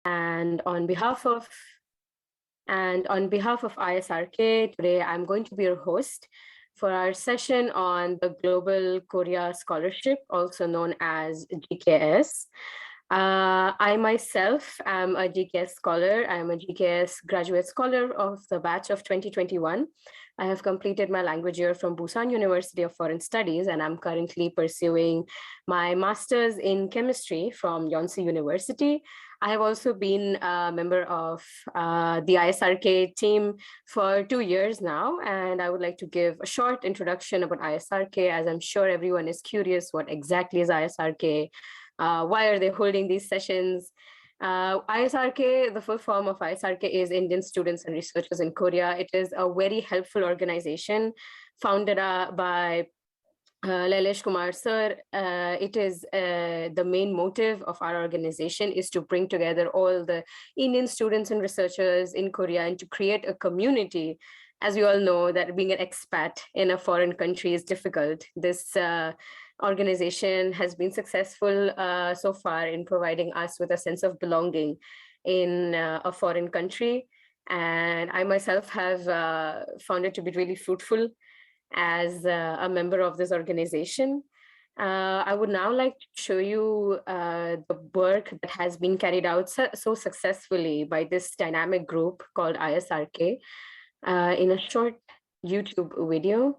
And on behalf of ISRK, today I'm going to be your host for our session on the Global Korea Scholarship, also known as GKS. I myself am a GKS scholar. I am a GKS graduate scholar of the batch of 2021. I have completed my language year from Busan University of Foreign Studies, and I'm currently pursuing my master's in chemistry from Yonsei University. I have also been a member of the ISRK team for 2 years now, and I would like to give a short introduction about ISRK, as I'm sure everyone is curious what exactly is ISRK, why are they holding these sessions. ISRK, the full form of ISRK is Indian Students and Researchers in Korea. It is a very helpful organization founded by Lailesh Kumar sir. It is the main motive of our organization is to bring together all the Indian students and researchers in Korea and to create a community. As we all know, that being an expat in a foreign country is difficult. This organization has been successful so far in providing us with a sense of belonging in a foreign country. And I myself have found it to be really fruitful as a member of this organization. I would now like to show you the work that has been carried out so successfully by this dynamic group called ISRK in a short YouTube video.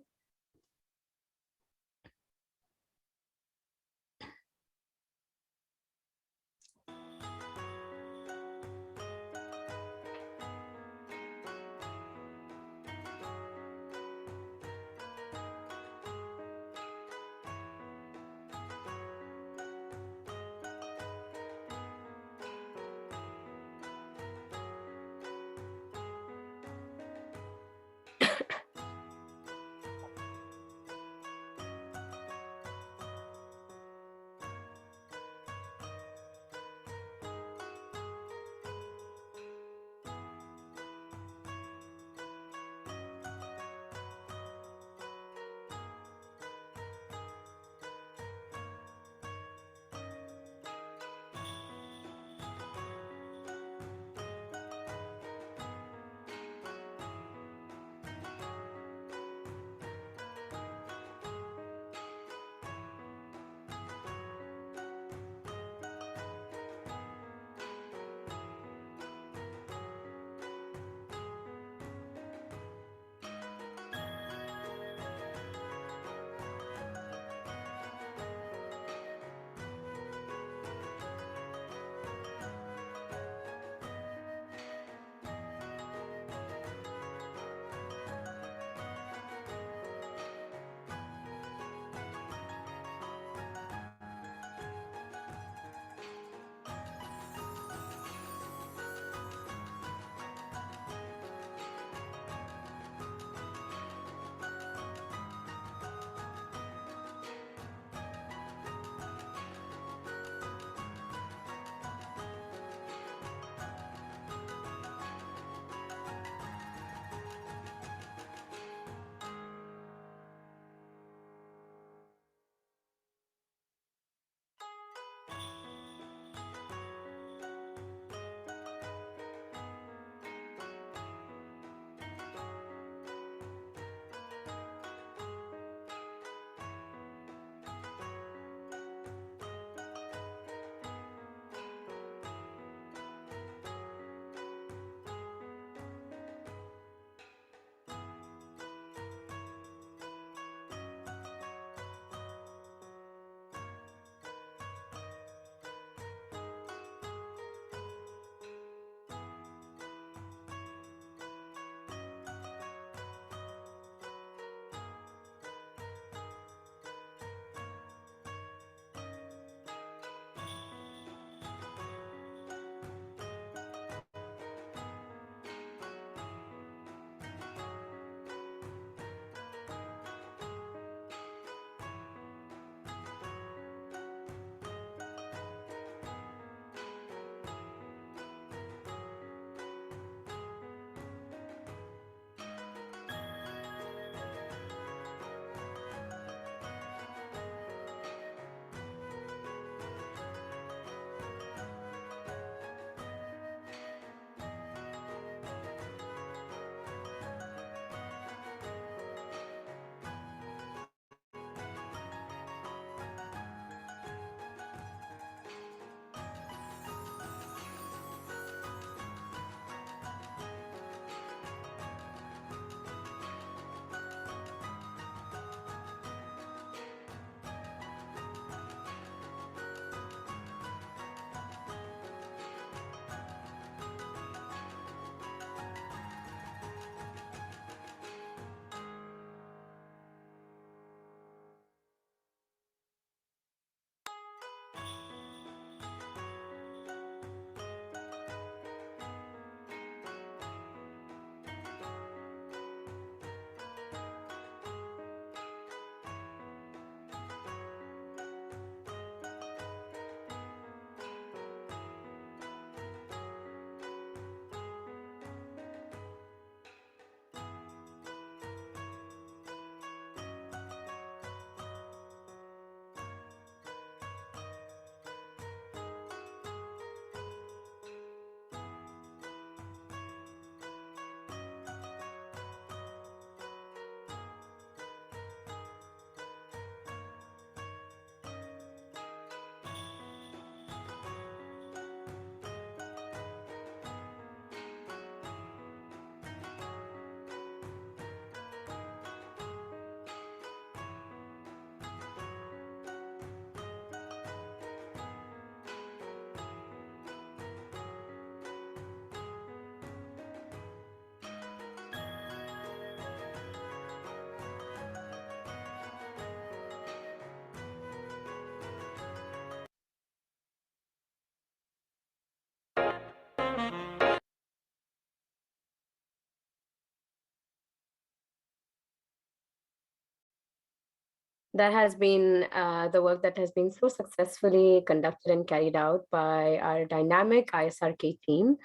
That has been the work that has been so successfully conducted and carried out by our dynamic ISRK team.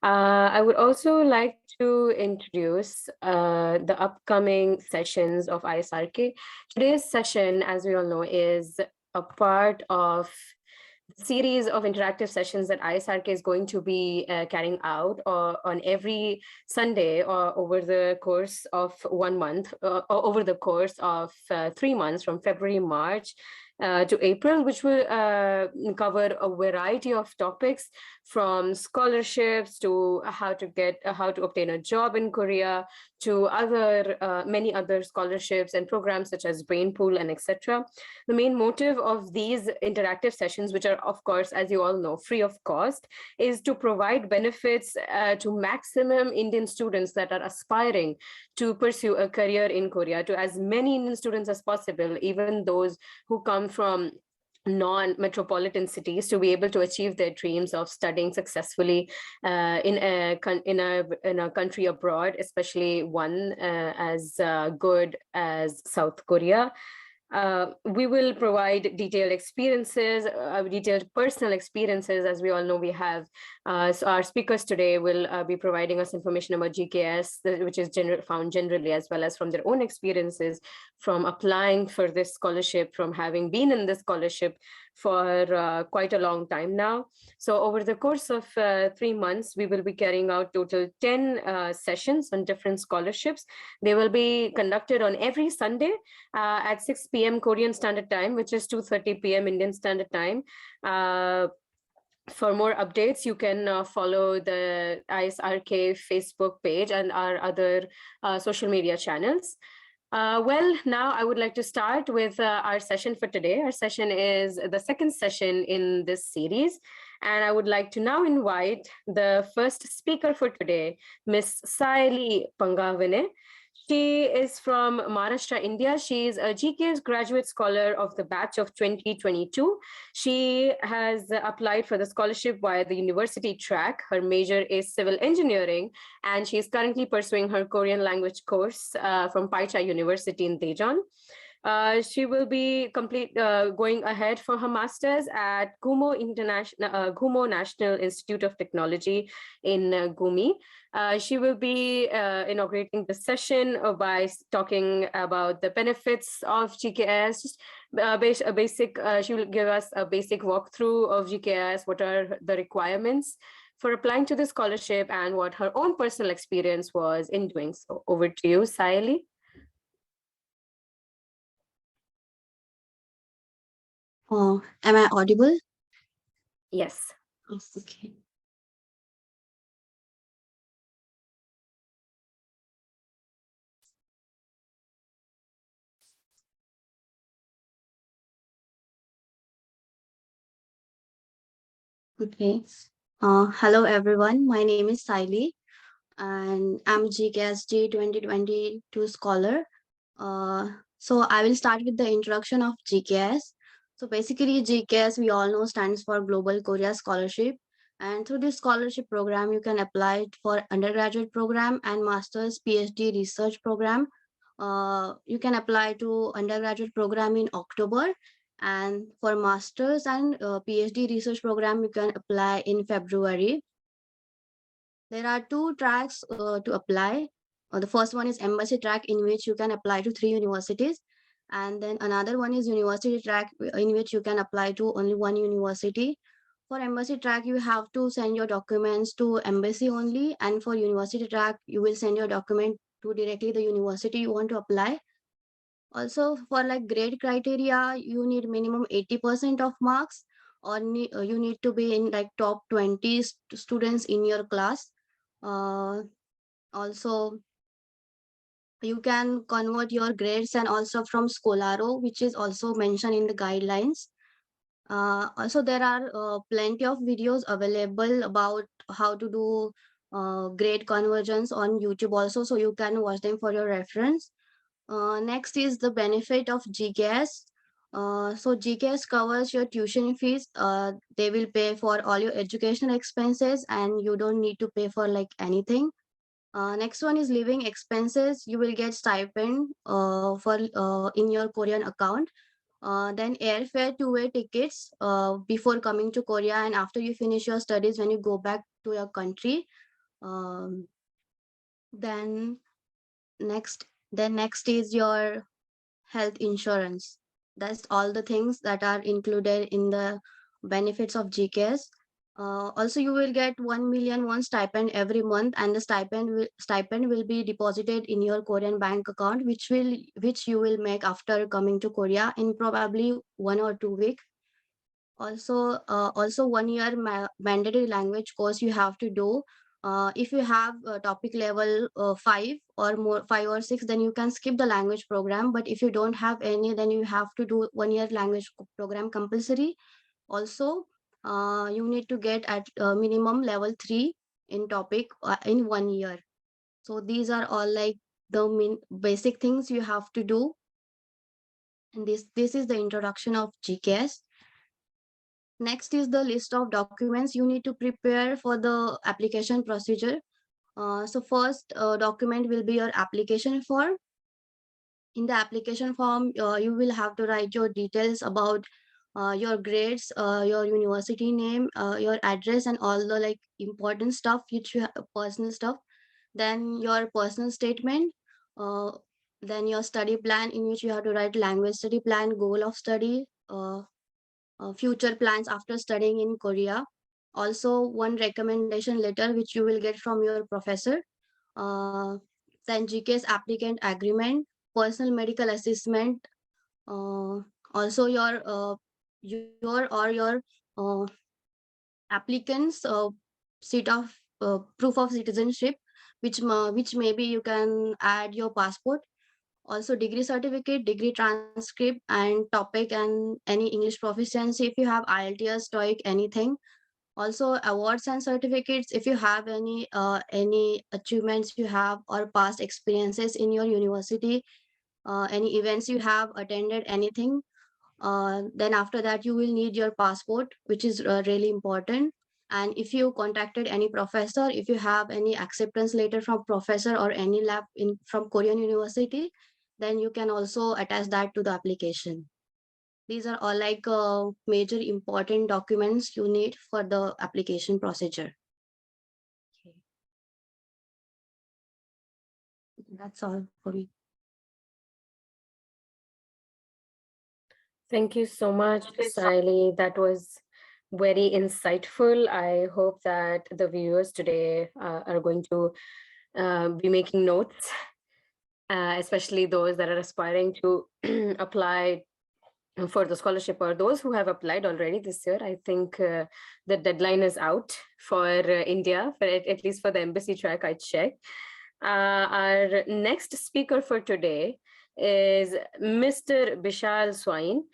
I would also like to introduce the upcoming sessions of ISRK. Today's session, as we all know, is a part of series of interactive sessions that ISRK is going to be carrying out on every Sunday or over the course of 1 month, or over the course of 3 months from February, March to April, which will cover a variety of topics from scholarships to how to obtain a job in Korea to other many other scholarships and programs such as Brain Pool and etc. The main motive of these interactive sessions, which are, of course, as you all know, free of cost, is to provide benefits to maximum Indian students that are aspiring to pursue a career in Korea, to as many Indian students as possible, even those who come from non-metropolitan cities, to be able to achieve their dreams of studying successfully in a country abroad, especially one as good as South Korea. We will provide detailed experiences, detailed personal experiences. As we all know, we have, so our speakers today will be providing us information about GKS, which is found generally, as well as from their own experiences from applying for this scholarship, from having been in this scholarship for quite a long time now. So over the course of 3 months, we will be carrying out total 10 sessions on different scholarships. They will be conducted on every Sunday at 6 p.m. Korean Standard Time, which is 2:30 p.m. Indian Standard Time. For more updates, you can follow the ISRK Facebook page and our other social media channels. Well, now I would like to start with our session for today. Our session is the second session in this series. And I would like to now invite the first speaker for today, Ms. Saili Pangavine. She is from Maharashtra, India. She is a GKS graduate scholar of the batch of 2022. She has applied for the scholarship via the university track. Her major is civil engineering, and she is currently pursuing her Korean language course from Paicha University in Daejeon. She will be going ahead for her master's at Gumo National Institute of Technology in Gumi. She will be inaugurating the session by talking about the benefits of GKS. She will give us a basic walkthrough of GKS, what are the requirements for applying to the scholarship, and what her own personal experience was in doing so. Over to you, Saili. Am I audible? Yes. Okay. Okay. Hello everyone. My name is Saili and I'm GKSD 2022 scholar. So I will start with the introduction of GKS. So basically GKS, we all know, stands for Global Korea Scholarship. And through this scholarship program, you can apply for undergraduate program and master's PhD research program. You can apply to undergraduate program in October, and for master's and PhD research program, you can apply in February. There are two tracks to apply. The first one is embassy track, in which you can apply to 3 universities. And then another one is university track, in which you can apply to only 1 university. For embassy track, you have to send your documents to embassy only. And for university track, you will send your document to directly the university you want to apply. Also, for like grade criteria, you need minimum 80% of marks, or you need to be in like top 20 students in your class. Also, you can convert your grades and also from Scholaro, which is also mentioned in the guidelines. Also, there are plenty of videos available about how to do grade conversions on YouTube also, so you can watch them for your reference. Next is the benefit of GKS. So GKS covers your tuition fees. They will pay for all your educational expenses and you don't need to pay for like anything. Next one is living expenses. You will get stipend for in your Korean account. Then airfare, two-way tickets before coming to Korea and after you finish your studies when you go back to your country. Um, then next, next is your health insurance. That's all the things that are included in the benefits of GKS. Also, you will get 1 million won stipend every month, and the stipend will be deposited in your Korean bank account, which you will make after coming to Korea in probably 1 or 2 weeks. Also 1 year mandatory language course you have to do. If you have topic level 5 or more, 5 or 6, then you can skip the language program, but if you don't have any, then you have to do 1 year language program compulsory. Also, you need to get at minimum level 3 in topic in 1 year. So these are all like the basic things you have to do. And this is the introduction of GKS. Next is the list of documents you need to prepare for the application procedure. So first document will be your application form. In the application form, you will have to write your details about your grades, your university name, your address, and all the like important stuff, which you have, personal stuff. Then your personal statement. Uh, then your study plan, in which you have to write language study plan, goal of study, future plans after studying in Korea. Also, one recommendation letter which you will get from your professor. Uh, then GK's applicant agreement, personal medical assessment. Also, your applicant's seat of proof of citizenship, which maybe you can add your passport. Also degree certificate, degree transcript, and topic, and any English proficiency if you have IELTS, TOEIC, anything. Also awards and certificates if you have any achievements you have or past experiences in your university, any events you have attended, anything. Then after that you will need your passport, which is really important. And if you contacted any professor, if you have any acceptance letter from professor or any lab in from Korean university, then you can also attach that to the application. These are all like major important documents you need for the application procedure. Okay. That's all for me. Thank you so much, Siley. That was very insightful. I hope that the viewers today are going to be making notes, especially those that are aspiring to apply for the scholarship, or those who have applied already this year. I think the deadline is out for India, for at least for the embassy track I checked. Our next speaker for today is Mr. Bishal Swain.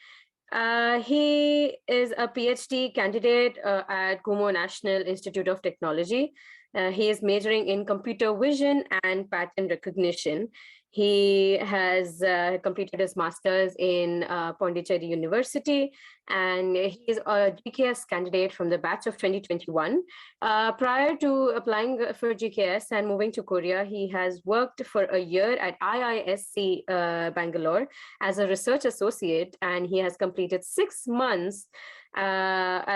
He is a PhD candidate at Kumo National Institute of Technology. He is majoring in computer vision and pattern recognition. He has completed his master's in Pondicherry University, and he is a GKS candidate from the batch of 2021. Prior to applying for GKS and moving to Korea, he has worked for a year at IISC Bangalore as a research associate, and he has completed 6 months at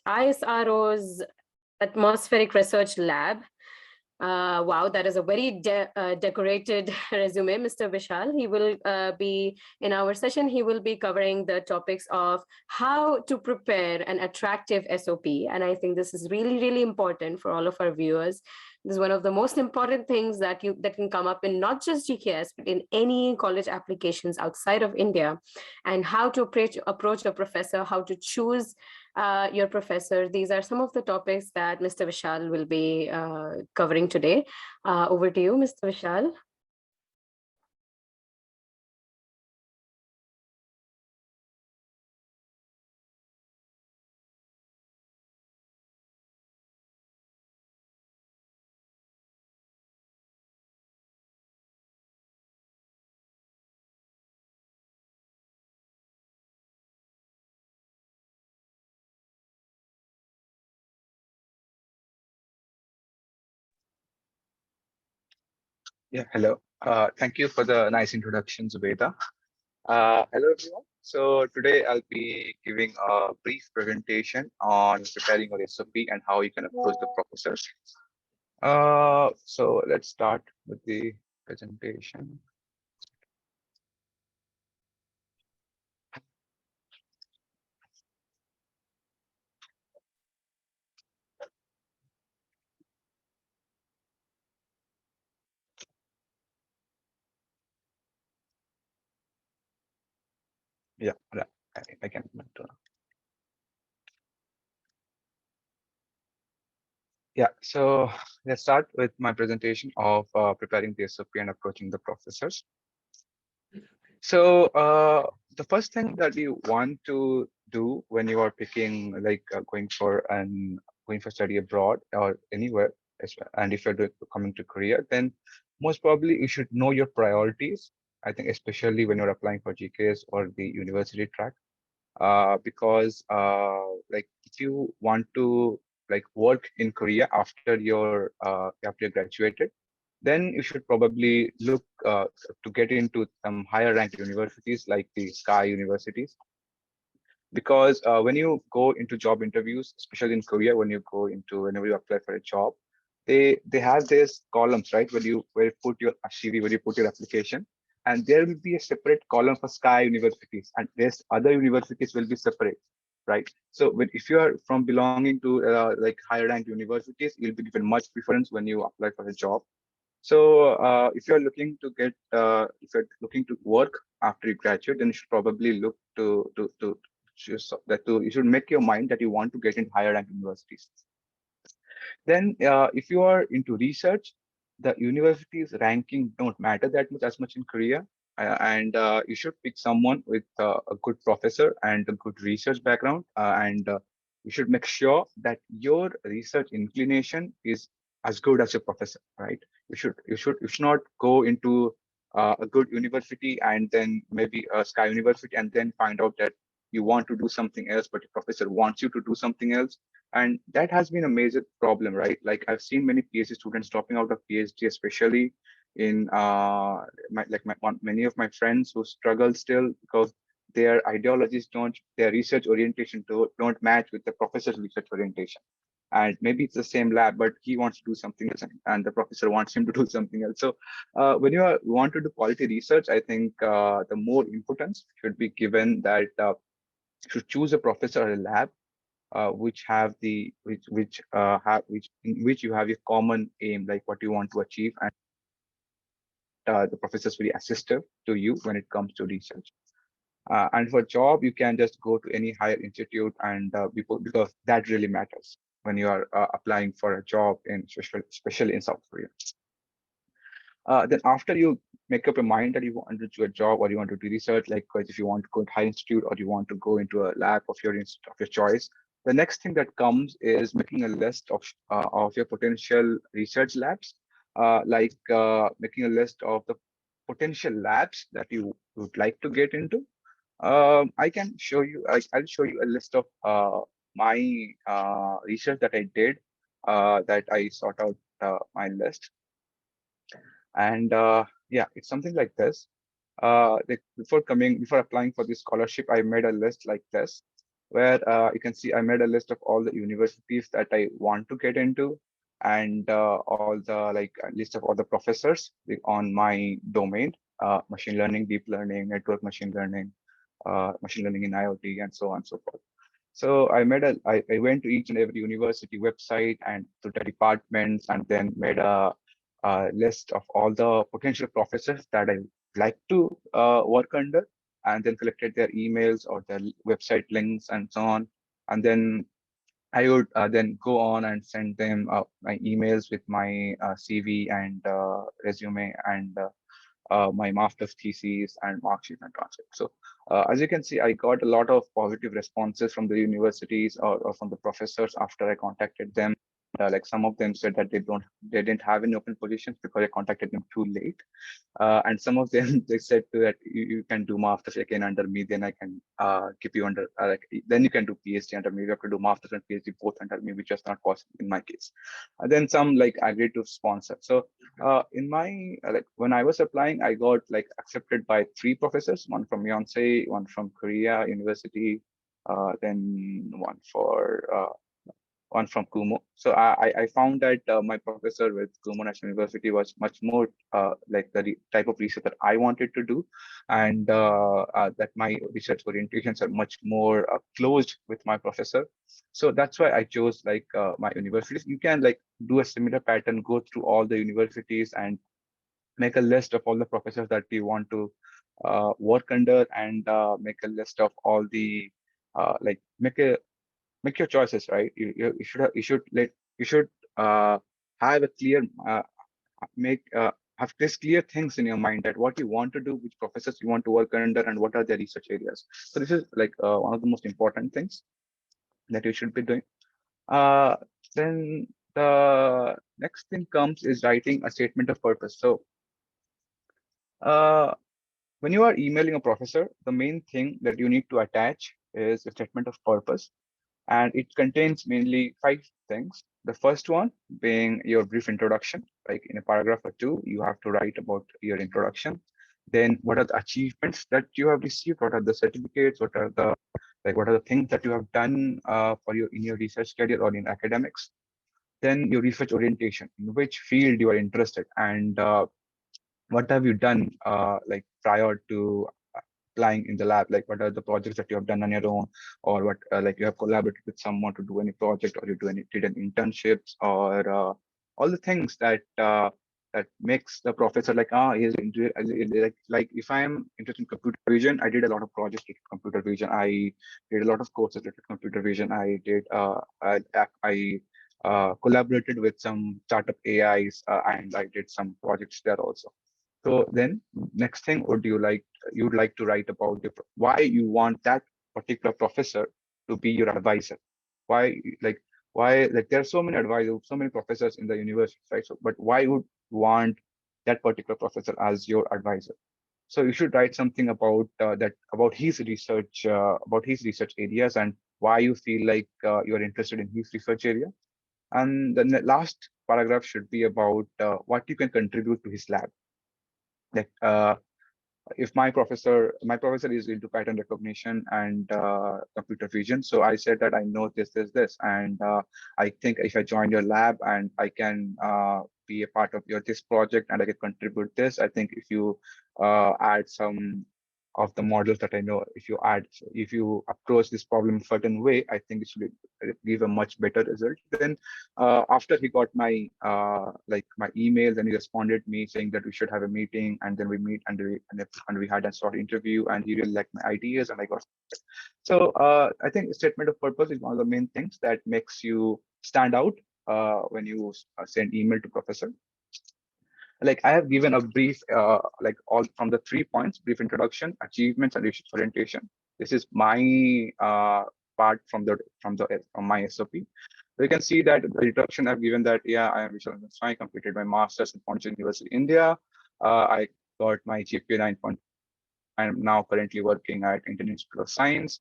ISRO's Atmospheric Research Lab. Wow, that is a very decorated resume, Mr. Vishal. He will be in our session. He will be covering the topics of how to prepare an attractive SOP. And I think this is really, really important for all of our viewers. This is one of the most important things that can come up in not just GKS, but in any college applications outside of India, and how to approach a professor, how to choose your professor. These are some of the topics that Mr. Vishal will be covering today. Over to you, Mr. Vishal. Yeah, hello. Thank you for the nice introduction, Zubeda. Hello, everyone. So today I'll be giving a brief presentation on preparing your SOP and how you can approach the professors. So let's start with the presentation. Yeah, right. I can. Yeah, so let's start with my presentation of preparing the SOP and approaching the professors. So the first thing that you want to do when you are picking like going for study abroad or anywhere, and if you're coming to Korea, then most probably you should know your priorities. I think especially when you're applying for GKS or the university track, because like if you want to like work in Korea after you graduated, then you should probably look to get into some higher ranked universities like the Sky universities. Because when you go into job interviews, especially in Korea, whenever you apply for a job, they have these columns, right? Where you put your CV, where you put your application, and there will be a separate column for Sky universities, and there's other universities will be separate, right? So if you are from belonging to like higher ranked universities, you'll be given much preference when you apply for a job. So if you're looking to work after you graduate, then you should probably look to you should make your mind that you want to get in higher ranked universities. Then, if you are into research, the university's ranking don't matter that much as much in Korea, and you should pick someone with a good professor and a good research background, and you should make sure that your research inclination is as good as your professor, right? You should not go into a good university and then maybe a Sky University and then find out that you want to do something else, but your professor wants you to do something else, and that has been a major problem, right? Like I've seen many PhD students dropping out of PhD, especially in many of my friends who struggle still because their ideologies their research orientation don't match with the professor's research orientation. And maybe it's the same lab, but he wants to do something else, and the professor wants him to do something else. So when want to do quality research, I think the more importance should be given that you should choose a professor or a lab which have the which have which in which you have a common aim, like what you want to achieve, and the professors will be assistive to you when it comes to research. And for job, you can just go to any higher institute and because that really matters when you are applying for a job especially in South Korea. Then after you make up your mind that you want to do a job or you want to do research, like if you want to go to high institute or you want to go into a lab of your choice, the next thing that comes is making a list of your potential research labs, making a list of the potential labs that you would like to get into. I can show you. I'll show you a list of my research that I did. That I sort out my list. And yeah, it's something like this. Before applying for this scholarship, I made a list like this, where you can see I made a list of all the universities that I want to get into, and all the list of all the professors on my domain, machine learning, deep learning, network machine learning in IoT, and so on and so forth. So I went to each and every university website and to the departments, and then made a list of all the potential professors that I like to work under, and then collected their emails or their website links and so on. And then I would then go on and send them my emails with my CV and resume and my master's thesis and mark sheet and transcript. So as you can see, I got a lot of positive responses from the universities or from the professors after I contacted them. Like some of them said that they didn't have any open positions because I contacted them too late. And some of them they said that you can do masters again under me, then I can keep you under then you can do PhD under me. You have to do masters and PhD both under me, which is not possible in my case. And then some like agreed to sponsor. So In my like when I was applying, I got like accepted by three professors, one from Yonsei, one from Korea University, then one from Kumo. So I found that my professor with Kumo National University was much more like the type of research that I wanted to do, and that my research orientations are much more closed with my professor. So that's why I chose like my universities. You can like do a similar pattern, go through all the universities and make a list of all the professors that you want to work under, and make a list of all the like make your choices, right? You should you should uh, have a clear make have this clear things in your mind that what you want to do, which professors you want to work under, and what are their research areas. So this is like one of the most important things that you should be doing. Uh, then the next thing comes is writing a statement of purpose. So uh, when you are emailing a professor, the main thing that you need to attach is a statement of purpose, and it contains mainly five things. The first one being your brief introduction, like in a paragraph or two, you have to write about your introduction. Then what are the achievements that you have received? What are the certificates? What are the things that you have done for your in your research career or in academics? Then your research orientation, in which field you are interested, and what have you done like prior to applying in the lab, like what are the projects that you have done on your own, or what like you have collaborated with someone to do any project, or you did an internships, or all the things that that makes the professor like he's like if I am interested in computer vision, I did a lot of projects with computer vision, I did a lot of courses with computer vision, I collaborated with some startup AIs, and I did some projects there also. So then next thing you'd like to write about why you want that particular professor to be your advisor. Why like why there are so many advisors, so many professors in the university, right? So but why would you want that particular professor as your advisor? So you should write something about that about his research areas, and why you feel like you are interested in his research area. And then the last paragraph should be about what you can contribute to his lab. Like if my professor is into pattern recognition and computer vision, so I said that I know this, and I think if I join your lab and I can be a part of your this project and I can contribute this, I think if you add some of the models that I know, if you approach this problem a certain way, I think it should give a much better result. Then after he got my like my emails, and he responded me saying that we should have a meeting, and then we meet, and we had a short interview, and he really liked my ideas, and I got. So I think statement of purpose is one of the main things that makes you stand out when you send email to professor. Like I have given a brief, like all from the 3 points: brief introduction, achievements, and research orientation. This is my part from my SOP. So you can see that the introduction I've given that, yeah, I am Vishal Sai, completed my master's in Pondicherry University, India. I got my GPA 9. I am now currently working at Indian Institute of Science.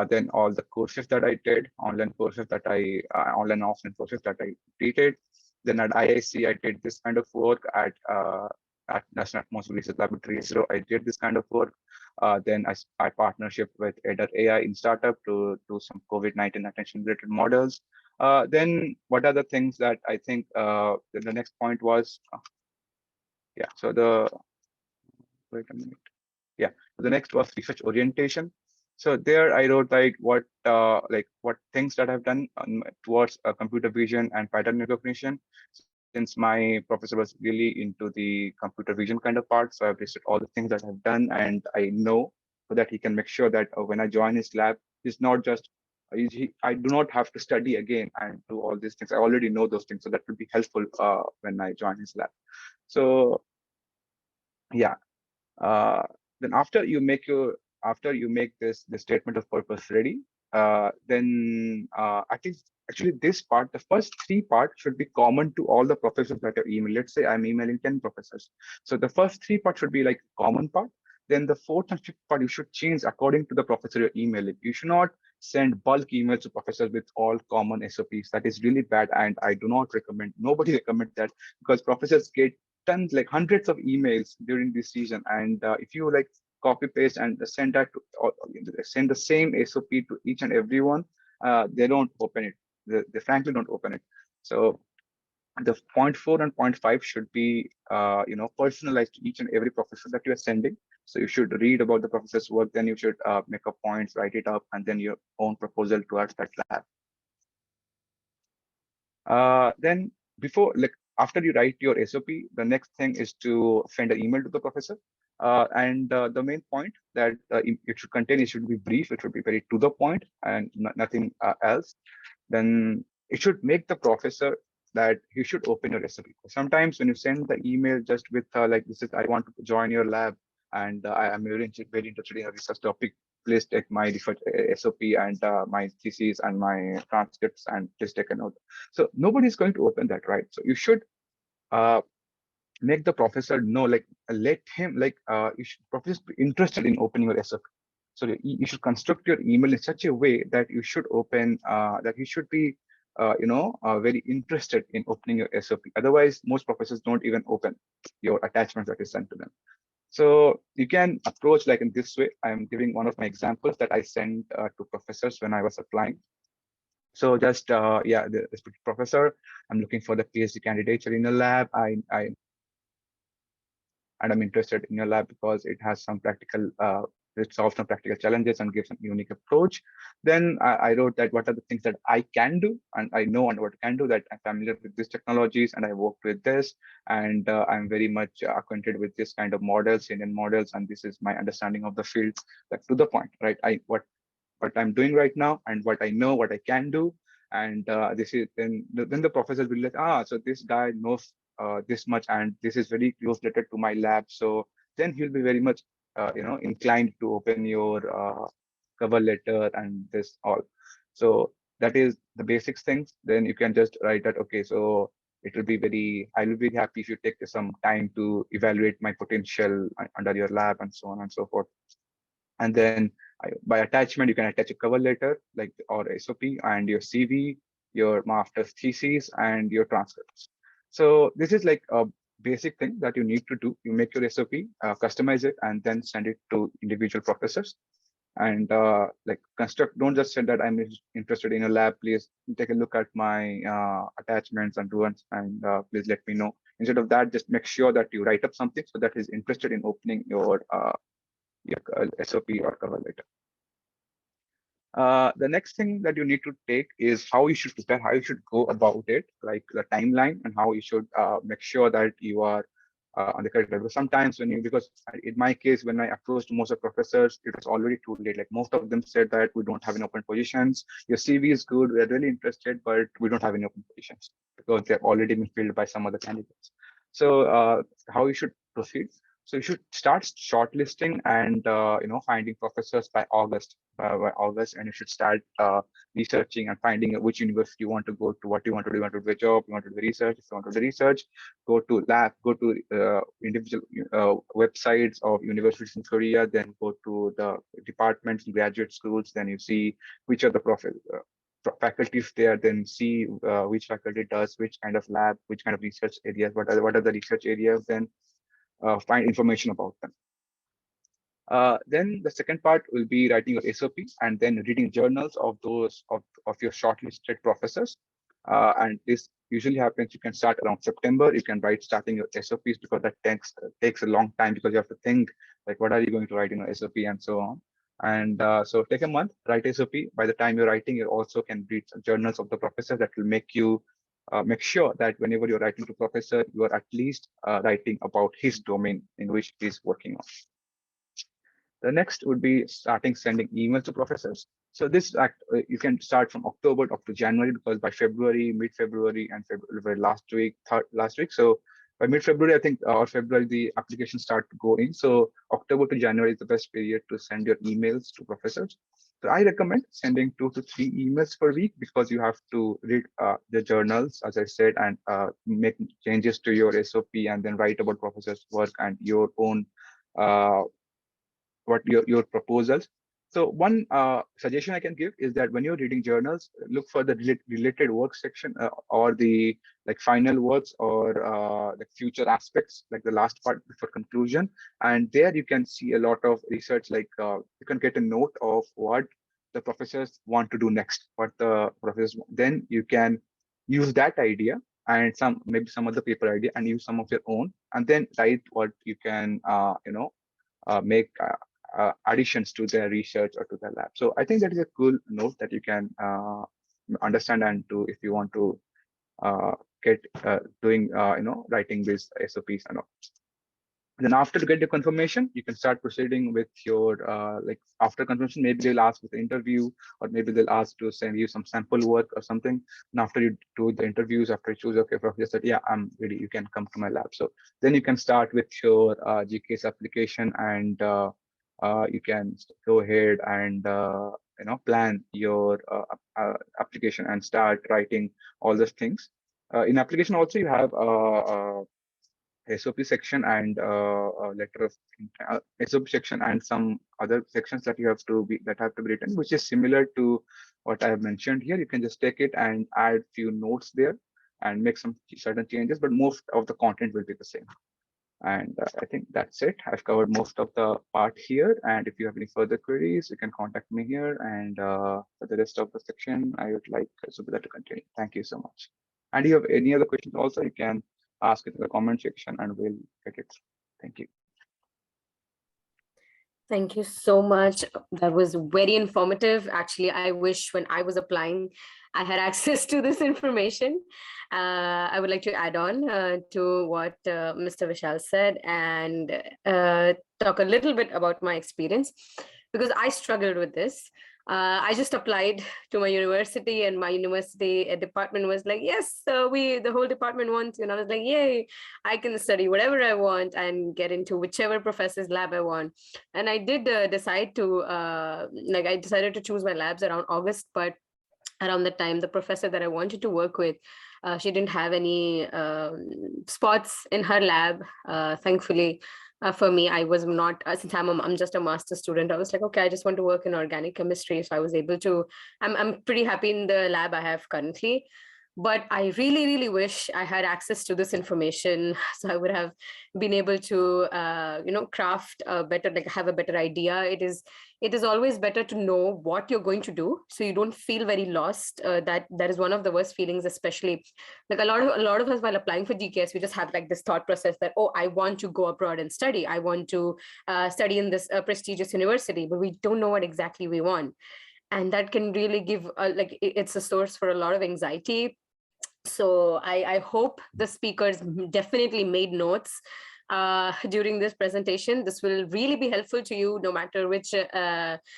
Then all the courses that I did, online and offline courses that I completed. Then at IIC, I did this kind of work at National Atmospheric Research Laboratory. So I did this kind of work. Then I partnership with Eder AI in startup to do some COVID-19 attention related models. Then what are the things that I think the next point was, yeah, so wait a minute. Yeah, the next was research orientation. So there I wrote like what things that I've done towards computer vision and pattern recognition. Since my professor was really into the computer vision kind of part, so I've listed all the things that I've done, and I know so that he can make sure that when I join his lab, it's not just I do not have to study again and do all these things. I already know those things, so that will be helpful when I join his lab. So yeah, uh, then after you make this statement of purpose ready, then I think actually this part, the first three parts should be common to all the professors that are email. Let's say I'm emailing 10 professors, so the first three parts should be like common part. Then the fourth and fifth part you should change according to the professor you're emailing. You should not send bulk emails to professors with all common SOPs. That is really bad, and I do not recommend. Nobody recommends that, because professors get tons, like hundreds of emails during this season. And if you like copy paste and send that to, or send the same SOP to each and everyone, they don't open it. They frankly don't open it. So the point 4 and point 5 should be personalized to each and every professor that you are sending. So you should read about the professor's work, then you should make a point, write it up, and then your own proposal towards that lab. Then before, like after you write your SOP, the next thing is to send an email to the professor. And the main point that it should contain, it should be brief, it should be very to the point and nothing else. Then it should make the professor that he should open your SOP. Sometimes when you send the email just with like, this is, I want to join your lab and I am very interested in a research topic, please take my research SOP and my thesis and my transcripts and please take a note. So nobody is going to open that, right? So you should make the professor know, like let him, like you should professor be interested in opening your SOP. So you should construct your email in such a way that you should open, that you should be, very interested in opening your SOP. Otherwise, most professors don't even open your attachments that is sent to them. So you can approach like in this way. I'm giving one of my examples that I sent to professors when I was applying. So just, yeah, the professor, I'm looking for the PhD candidature in a lab. And I'm interested in your lab because it has some practical, it solves some practical challenges and gives some unique approach. Then I wrote that what are the things that I can do, and I know and what I can do, that I'm familiar with these technologies and I worked with this, and I'm very much acquainted with this kind of models, Indian models, and this is my understanding of the field. Like to the point, right? What I'm doing right now and what I know, what I can do. And this is then the professors will like, so this guy knows this much and this is very close related to my lab. So then he'll be very much, inclined to open your cover letter and this all. So that is the basics things. Then you can just write that, okay, so it will be very, I will be happy if you take some time to evaluate my potential under your lab and so on and so forth. And then by attachment, you can attach a cover letter like or SOP and your CV, your master's thesis, and your transcripts. So this is like a basic thing that you need to do. You make your SOP, customize it, and then send it to individual professors. And like construct, don't just say that I'm interested in a lab, please take a look at my attachments and runs and please let me know. Instead of that, just make sure that you write up something so that is interested in opening your SOP or cover letter. The next thing that you need to take is how you should prepare, how you should go about it, like the timeline and how you should make sure that you are on the correct level. Sometimes when you, because in my case, when I approached most of professors, it was already too late. Like most of them said that we don't have any open positions. Your CV is good, we're really interested, but we don't have any open positions because they've already been filled by some other candidates. So how you should proceed? So you should start shortlisting and finding professors by August. And you should start researching and finding which university you want to go to, what you want to do. You want to do a job, you want to do the research. If you want to do the research, go to lab, go to individual websites of universities in Korea, then go to the departments, graduate schools. Then you see which are the faculties there, then see which faculty does which kind of lab, which kind of research areas, what are the research areas, then find information about them. Then the second part will be writing your SOP and then reading journals of those of your shortlisted professors. And this usually happens, you can start around September. You can write starting your SOPs because that takes a long time because you have to think like what are you going to write in your SOP and so on. And so take a month, write SOP. By the time you're writing, you also can read journals of the professor that will make you make sure that whenever you're writing to professor, you are at least writing about his domain in which he's working on. The next would be starting sending emails to professors. So this you can start from October up to January because by February, mid-February, and February last week. So by mid-February, I think, or February, the applications start to go in. So October to January is the best period to send your emails to professors. So I recommend sending 2 to 3 emails per week because you have to read the journals, as I said, and make changes to your SOP and then write about professors' work and your own what your proposals. So one suggestion I can give is that when you're reading journals, look for the related work section or the like final works or the future aspects, like the last part before conclusion. And there you can see a lot of research, like you can get a note of what the professors want to do next, what the professors, then you can use that idea and maybe some other paper idea and use some of your own, and then write what you can, make additions to their research or to their lab. So I think that is a cool note that you can understand and do if you want to get doing, writing these SOPs and all. Then after to get the confirmation, you can start proceeding with your, like after confirmation, maybe they'll ask with the interview, or maybe they'll ask to send you some sample work or something. And after you do the interviews, after you choose, okay, professor said, yeah, I'm ready, you can come to my lab. So then you can start with your GKS application, and you can go ahead and, plan your application and start writing all those things. In application also, you have SOP section and a letter of SOP section and some other sections that have to be written, which is similar to what I have mentioned here. You can just take it and add few notes there and make some certain changes, but most of the content will be the same. And I think that's it. I've covered most of the part here. And if you have any further queries, you can contact me here. And for the rest of the section, I would like Subhita to continue. Thank you so much. And if you have any other questions also, you can ask it in the comment section and we'll get it. Thank you. Thank you so much. That was very informative. Actually, I wish when I was applying, I had access to this information. I would like to add on to what Mr. Vishal said and talk a little bit about my experience, because I struggled with this. I just applied to my university, and my university department was like, yes, the whole department wants you. And I was like, yay, I can study whatever I want and get into whichever professor's lab I want. And I did decide to, I decided to choose my labs around August, but around the time, the professor that I wanted to work with, she didn't have any spots in her lab, thankfully. For me, I was not, since I'm just a master's student, I was like, okay, I just want to work in organic chemistry. So I was able to, I'm pretty happy in the lab I have currently. But I really, really wish I had access to this information, so I would have been able to, craft a better, have a better idea. It is always better to know what you're going to do, so you don't feel very lost. That is one of the worst feelings, especially like a lot of us while applying for GKS, we just have like this thought process that, oh, I want to go abroad and study. I want to study in this prestigious university, but we don't know what exactly we want. And that can really give, it's a source for a lot of anxiety. So I hope the speakers definitely made notes during this presentation. This will really be helpful to you no matter which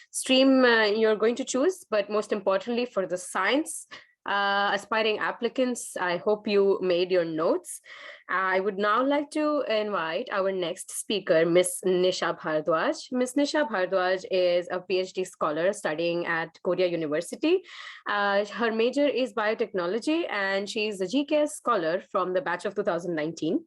stream you're going to choose, but most importantly for the science aspiring applicants, I hope you made your notes. I would now like to invite our next speaker, Ms. Nisha Bhardwaj. Ms. Nisha Bhardwaj is a PhD scholar studying at Korea University. Her major is biotechnology, and she's a GKS scholar from the batch of 2019.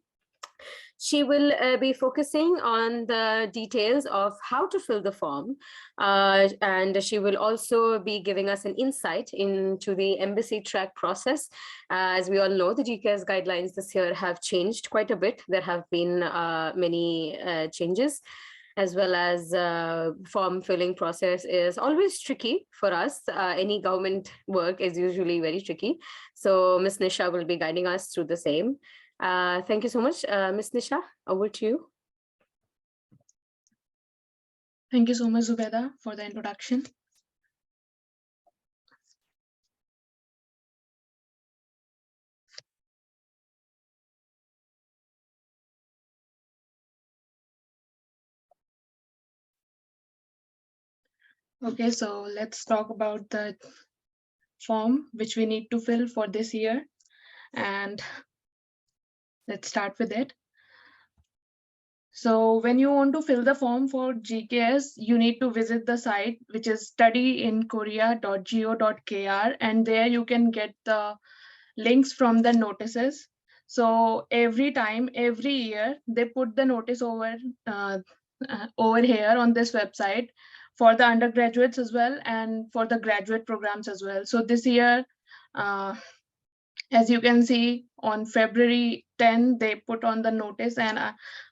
She will be focusing on the details of how to fill the form, and she will also be giving us an insight into the embassy track process. As we all know, the GKS guidelines this year have changed quite a bit. There have been many changes, as well as form filling process is always tricky for us. Any government work is usually very tricky. So Ms. Nisha will be guiding us through the same. Thank you so much, Ms. Nisha. Over to you. Thank you so much, Zubeda, for the introduction. Okay, so let's talk about the form which we need to fill for this year. And let's start with it. So when you want to fill the form for GKS, you need to visit the site, which is studyinkorea.go.kr, and there you can get the links from the notices. So every year, they put the notice over here on this website for the undergraduates as well and for the graduate programs as well. So this year, as you can see, on February 10, they put on the notice, and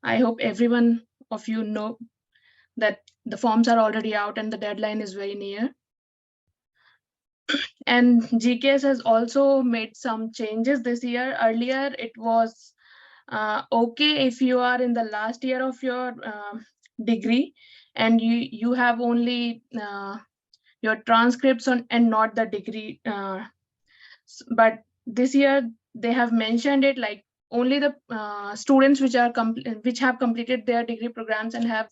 I hope everyone of you know that the forms are already out and the deadline is very near. And GKS has also made some changes this year. Earlier, it was okay if you are in the last year of your degree and you have only your transcripts on and not the degree. But this year they have mentioned it like only the students which have completed their degree programs and have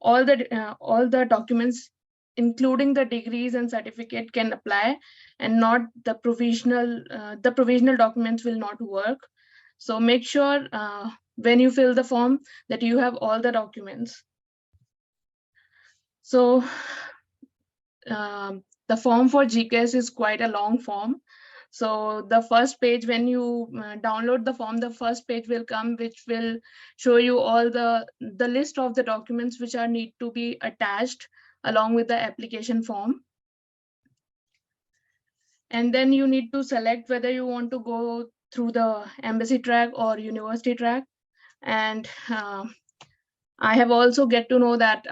all the documents including the degrees and certificate can apply, and not the provisional documents will not work. So make sure when you fill the form that you have all the documents. So the form for GKS is quite a long form. So the first page, when you download the form, the first page will come, which will show you all the list of the documents which are need to be attached along with the application form. And then you need to select whether you want to go through the embassy track or university track. And I have also get to know that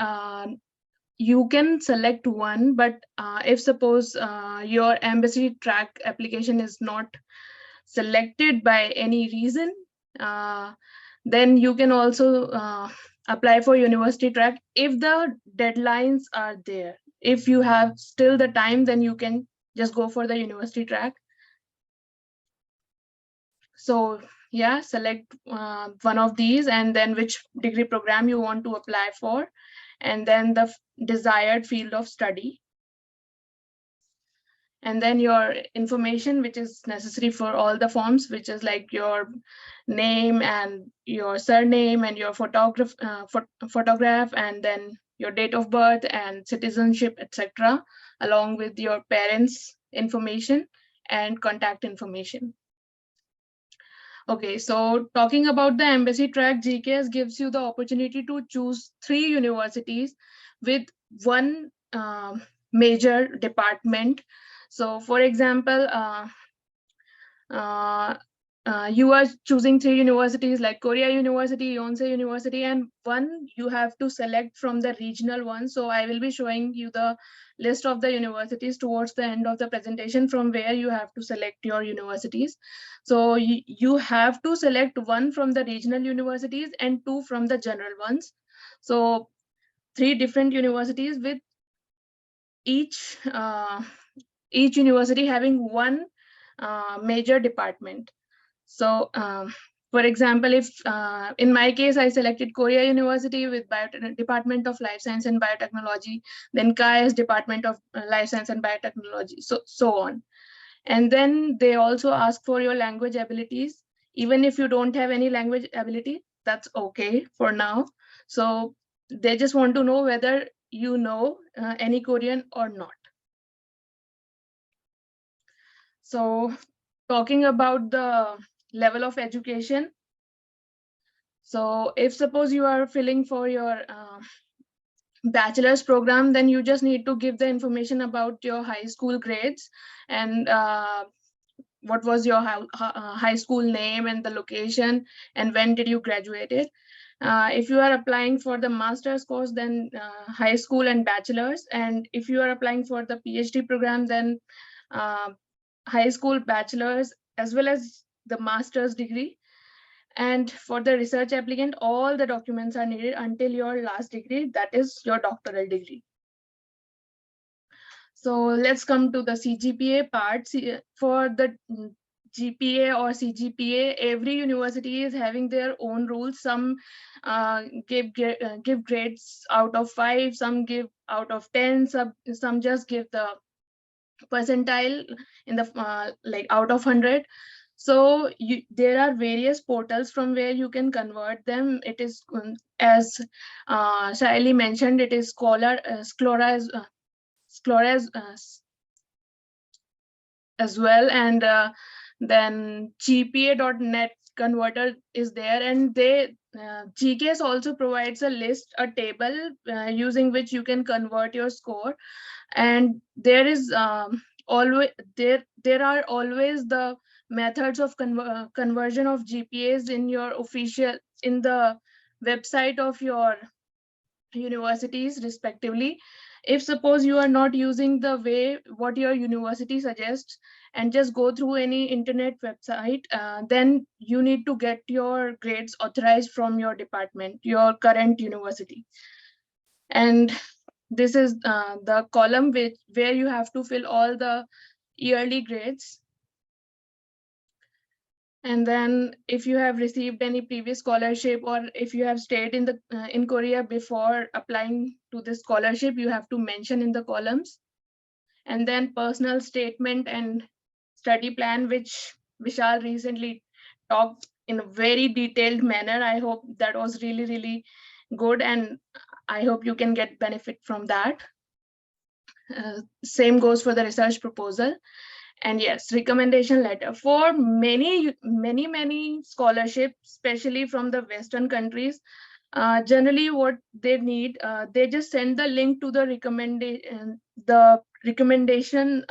you can select one, but if suppose your embassy track application is not selected by any reason, then you can also apply for university track if the deadlines are there. If you have still the time, then you can just go for the university track. So yeah, select one of these and then which degree program you want to apply for, and then the desired field of study. And then your information, which is necessary for all the forms, which is like your name and your surname and your photograph, and then your date of birth and citizenship, etc., along with your parents' information and contact information. Okay, so talking about the embassy track, GKS gives you the opportunity to choose 3 universities with one major department. So for example, you are choosing 3 universities like Korea University, Yonsei University, and one you have to select from the regional one. So I will be showing you the list of the universities towards the end of the presentation from where you have to select your universities. So you have to select one from the regional universities and 2 from the general ones. So 3 different universities with each university having one major department. So for example, if in my case, I selected Korea University with Department of Life Science and Biotechnology, then KAIS Department of Life Science and Biotechnology, so on. And then they also ask for your language abilities. Even if you don't have any language ability, that's okay for now. So they just want to know whether you know any Korean or not. So talking about the level of education. So if suppose you are filling for your bachelor's program, then you just need to give the information about your high school grades and what was your high school name and the location and when did you graduated. If you are applying for the master's course, then high school and bachelor's, and if you are applying for the PhD program, then high school, bachelor's, as well as the master's degree. And for the research applicant, all the documents are needed until your last degree, that is your doctoral degree. So let's come to the CGPA part. For the GPA or CGPA, every university is having their own rules. Some give grades out of 5, some give out of 10, some just give the percentile in the like out of 100. So there are various portals from where you can convert them. It is as Shaili mentioned, it is Scholars as well, and then GPA.net converter is there, and they GKS also provides a list, a table using which you can convert your score, and there is always there are always the methods of conversion of GPAs in your official in the website of your universities respectively. If suppose you are not using the way what your university suggests and just go through any internet website, then you need to get your grades authorized from your department, your current university. And this is the column where you have to fill all the yearly grades. And then if you have received any previous scholarship, or if you have stayed in the in Korea before applying to this scholarship, you have to mention in the columns. And then personal statement and study plan, which Vishal recently talked in a very detailed manner. I hope that was really, really good, and I hope you can get benefit from that. Same goes for the research proposal. And yes, recommendation letter for many scholarships, especially from the Western countries. Generally, what they need, they just send the link to the recommendation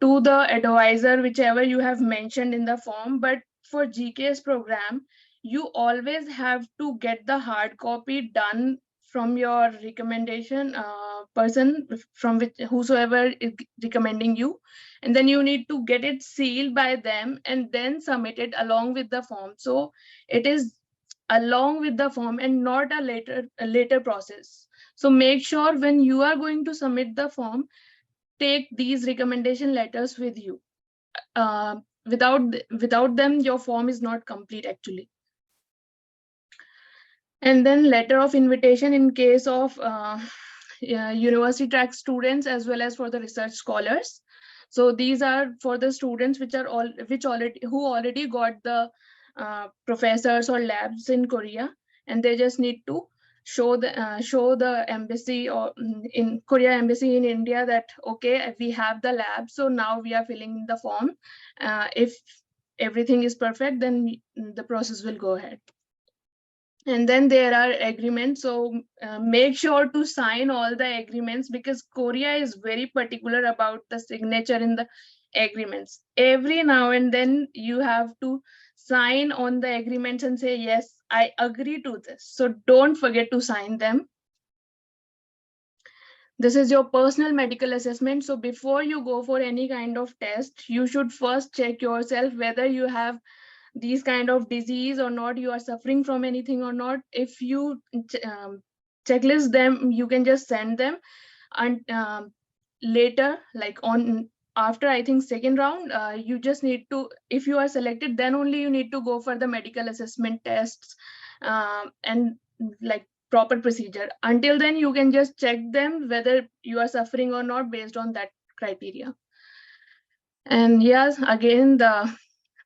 to the advisor, whichever you have mentioned in the form. But for GKS program, you always have to get the hard copy done from your recommendation person, from which whosoever is recommending you, and then you need to get it sealed by them and then submit it along with the form. So it is along with the form and not a later process. So make sure when you are going to submit the form, take these recommendation letters with you. Without them, your form is not complete actually. And then letter of invitation in case of university track students as well as for the research scholars. So these are for the students who already got the professors or labs in Korea, and they just need to show the embassy or in Korea embassy in India that okay, we have the lab, so now we are filling the form. If everything is perfect, then the process will go ahead. And then there are agreements. So make sure to sign all the agreements, because Korea is very particular about the signature in the agreements. Every now and then you have to sign on the agreements and say, yes, I agree to this. So don't forget to sign them. This is your personal medical assessment. So before you go for any kind of test, you should first check yourself whether you have these kind of disease or not, you are suffering from anything or not. If you checklist them, you can just send them, and later, like on after I think second round, you just need to, if you are selected, then only you need to go for the medical assessment tests and like proper procedure. Until then, you can just check them whether you are suffering or not based on that criteria. And yes, again, the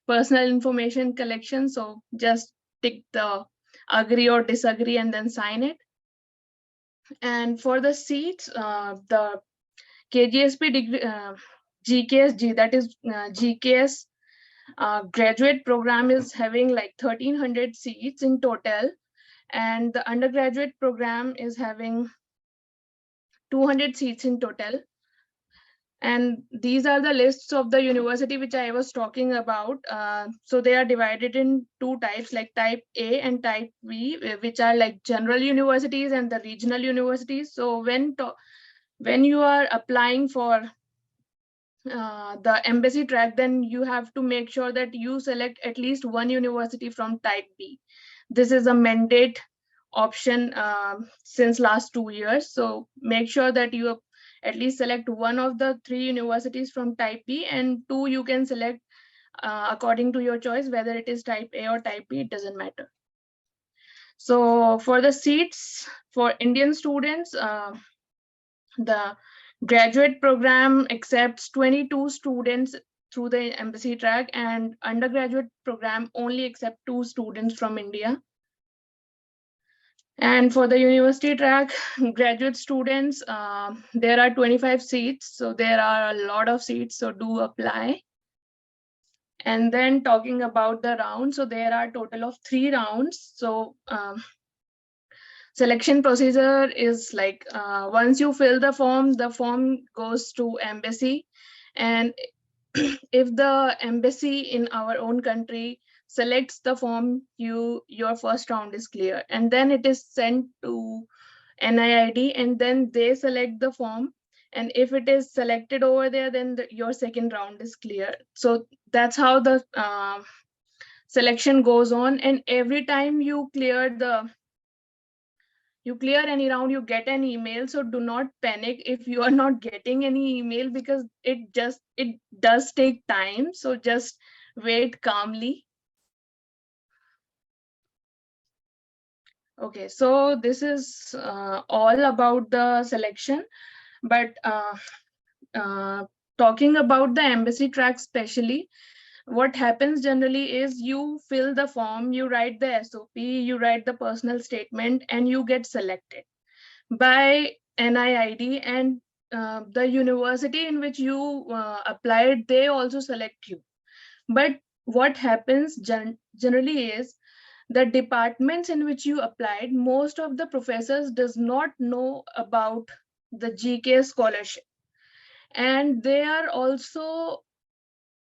personal information collection. So just tick the agree or disagree and then sign it. And for the seats, the KGSP degree, GKSG, that is GKS graduate program is having like 1,300 seats in total. And the undergraduate program is having 200 seats in total. And these are the lists of the university which I was talking about. So they are divided in two types, like type A and type B, which are like general universities and the regional universities. So when you are applying for the embassy track, then you have to make sure that you select at least one university from type B. This is a mandate option since last 2 years. So make sure that you at least select one of the 3 universities from type B, and 2 you can select according to your choice, whether it is type A or type B, it doesn't matter. So for the seats for Indian students, the graduate program accepts 22 students through the embassy track, and undergraduate program only accept 2 students from India. And for the university track, graduate students, there are 25 seats. So there are a lot of seats, so do apply. And then talking about the round, so there are total of 3 rounds. So selection procedure is like once you fill the form goes to embassy, and if the embassy in our own country selects the form, your first round is clear, and then it is sent to NIID, and then they select the form, and if it is selected over there, then your second round is clear. So that's how the selection goes on, and every time you clear any round, you get an email. So do not panic if you are not getting any email, because it does take time. So just wait calmly. Okay, so this is all about the selection, but talking about the embassy track specially, what happens generally is you fill the form, you write the SOP, you write the personal statement, and you get selected by NIID, and the university in which you applied, they also select you. But what happens generally is the departments in which you applied, most of the professors does not know about the GKS scholarship, and they are also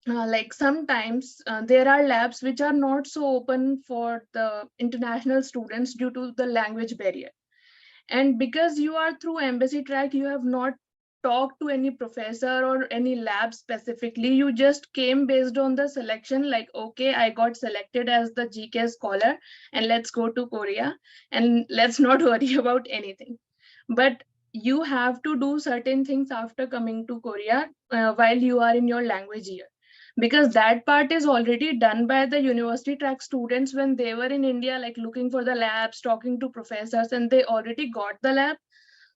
like sometimes there are labs which are not so open for the international students due to the language barrier. And because you are through embassy track, you have not talked to any professor or any lab specifically. You just came based on the selection, like, okay, I got selected as the GK scholar, and let's go to Korea, and let's not worry about anything. But you have to do certain things after coming to Korea while you are in your language year, because that part is already done by the university track students when they were in India, like looking for the labs, talking to professors, and they already got the lab.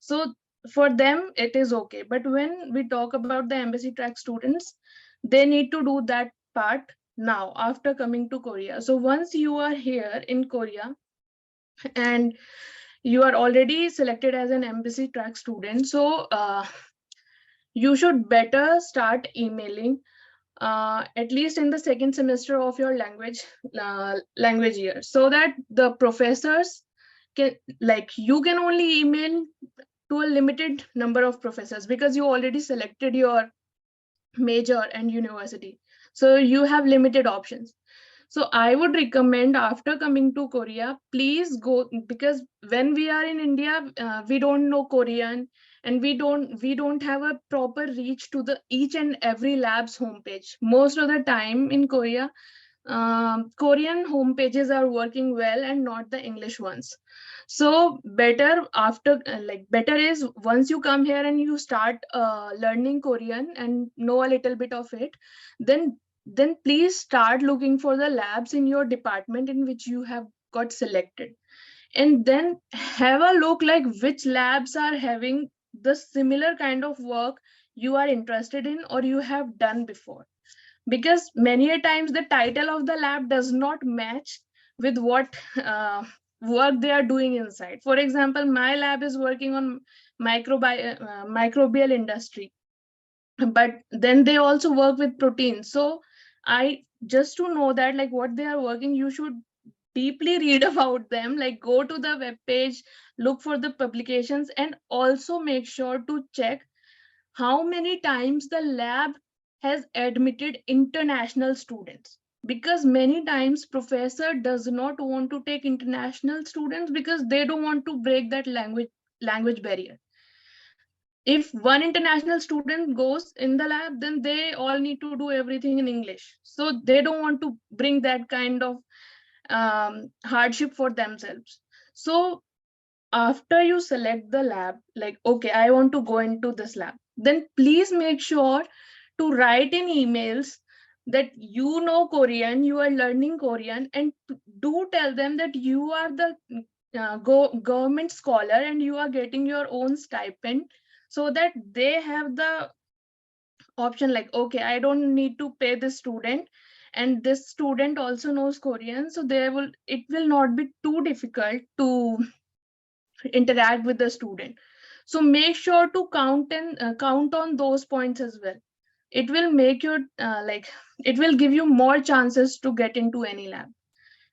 So for them, it is okay. But when we talk about the embassy track students, they need to do that part now after coming to Korea. So once you are here in Korea and you are already selected as an embassy track student, so you should better start emailing at least in the second semester of your language year, so that the professors can, like, you can only email to a limited number of professors because you already selected your major and university, so you have limited options. So I would recommend after coming to Korea, please go, because when we are in India, we don't know Korean, and we don't have a proper reach to the each and every lab's homepage. Most of the time in Korea, Korean homepages are working well and not the English ones. So better after better is once you come here and you start learning Korean and know a little bit of it, then please start looking for the labs in your department in which you have got selected, and then have a look like which labs are having the similar kind of work you are interested in or you have done before, because many a times the title of the lab does not match with what work they are doing inside. For example, my lab is working on microbial industry, but then they also work with proteins. So I just to know that like what they are working, you should deeply read about them, like go to the web page, look for the publications, and also make sure to check how many times the lab has admitted international students, because many times professor does not want to take international students because they don't want to break that language barrier. If one international student goes in the lab, then they all need to do everything in English, so they don't want to bring that kind of hardship for themselves. So after you select the lab, like, okay, I want to go into this lab, then please make sure to write in emails that you know Korean, you are learning Korean, and do tell them that you are the government scholar and you are getting your own stipend, so that they have the option like, okay, I don't need to pay this student, and this student also knows Korean, so it will not be too difficult to interact with the student. So make sure to count on those points as well. it will make you it will give you more chances to get into any lab.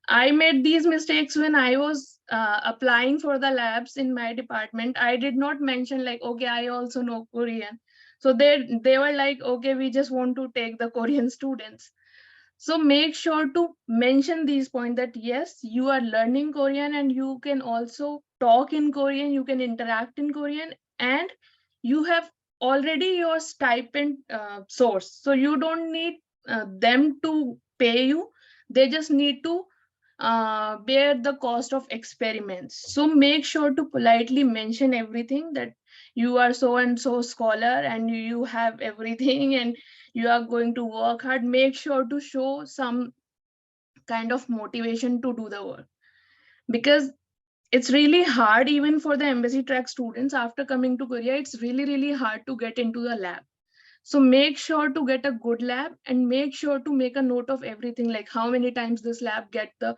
I made these mistakes when I was applying for the labs in my department. I did not mention like, okay, I also know Korean. So they were like, okay, we just want to take the Korean students. So make sure to mention these points that yes, you are learning Korean and you can also talk in Korean, you can interact in Korean, and you have already your stipend source. So you don't need them to pay you. They just need to bear the cost of experiments. So make sure to politely mention everything, that you are so and so scholar and you have everything and you are going to work hard. Make sure to show some kind of motivation to do the work, because it's really hard even for the embassy track students. After coming to Korea, it's really hard to get into the lab. So make sure to get a good lab and make sure to make a note of everything, like how many times this lab get the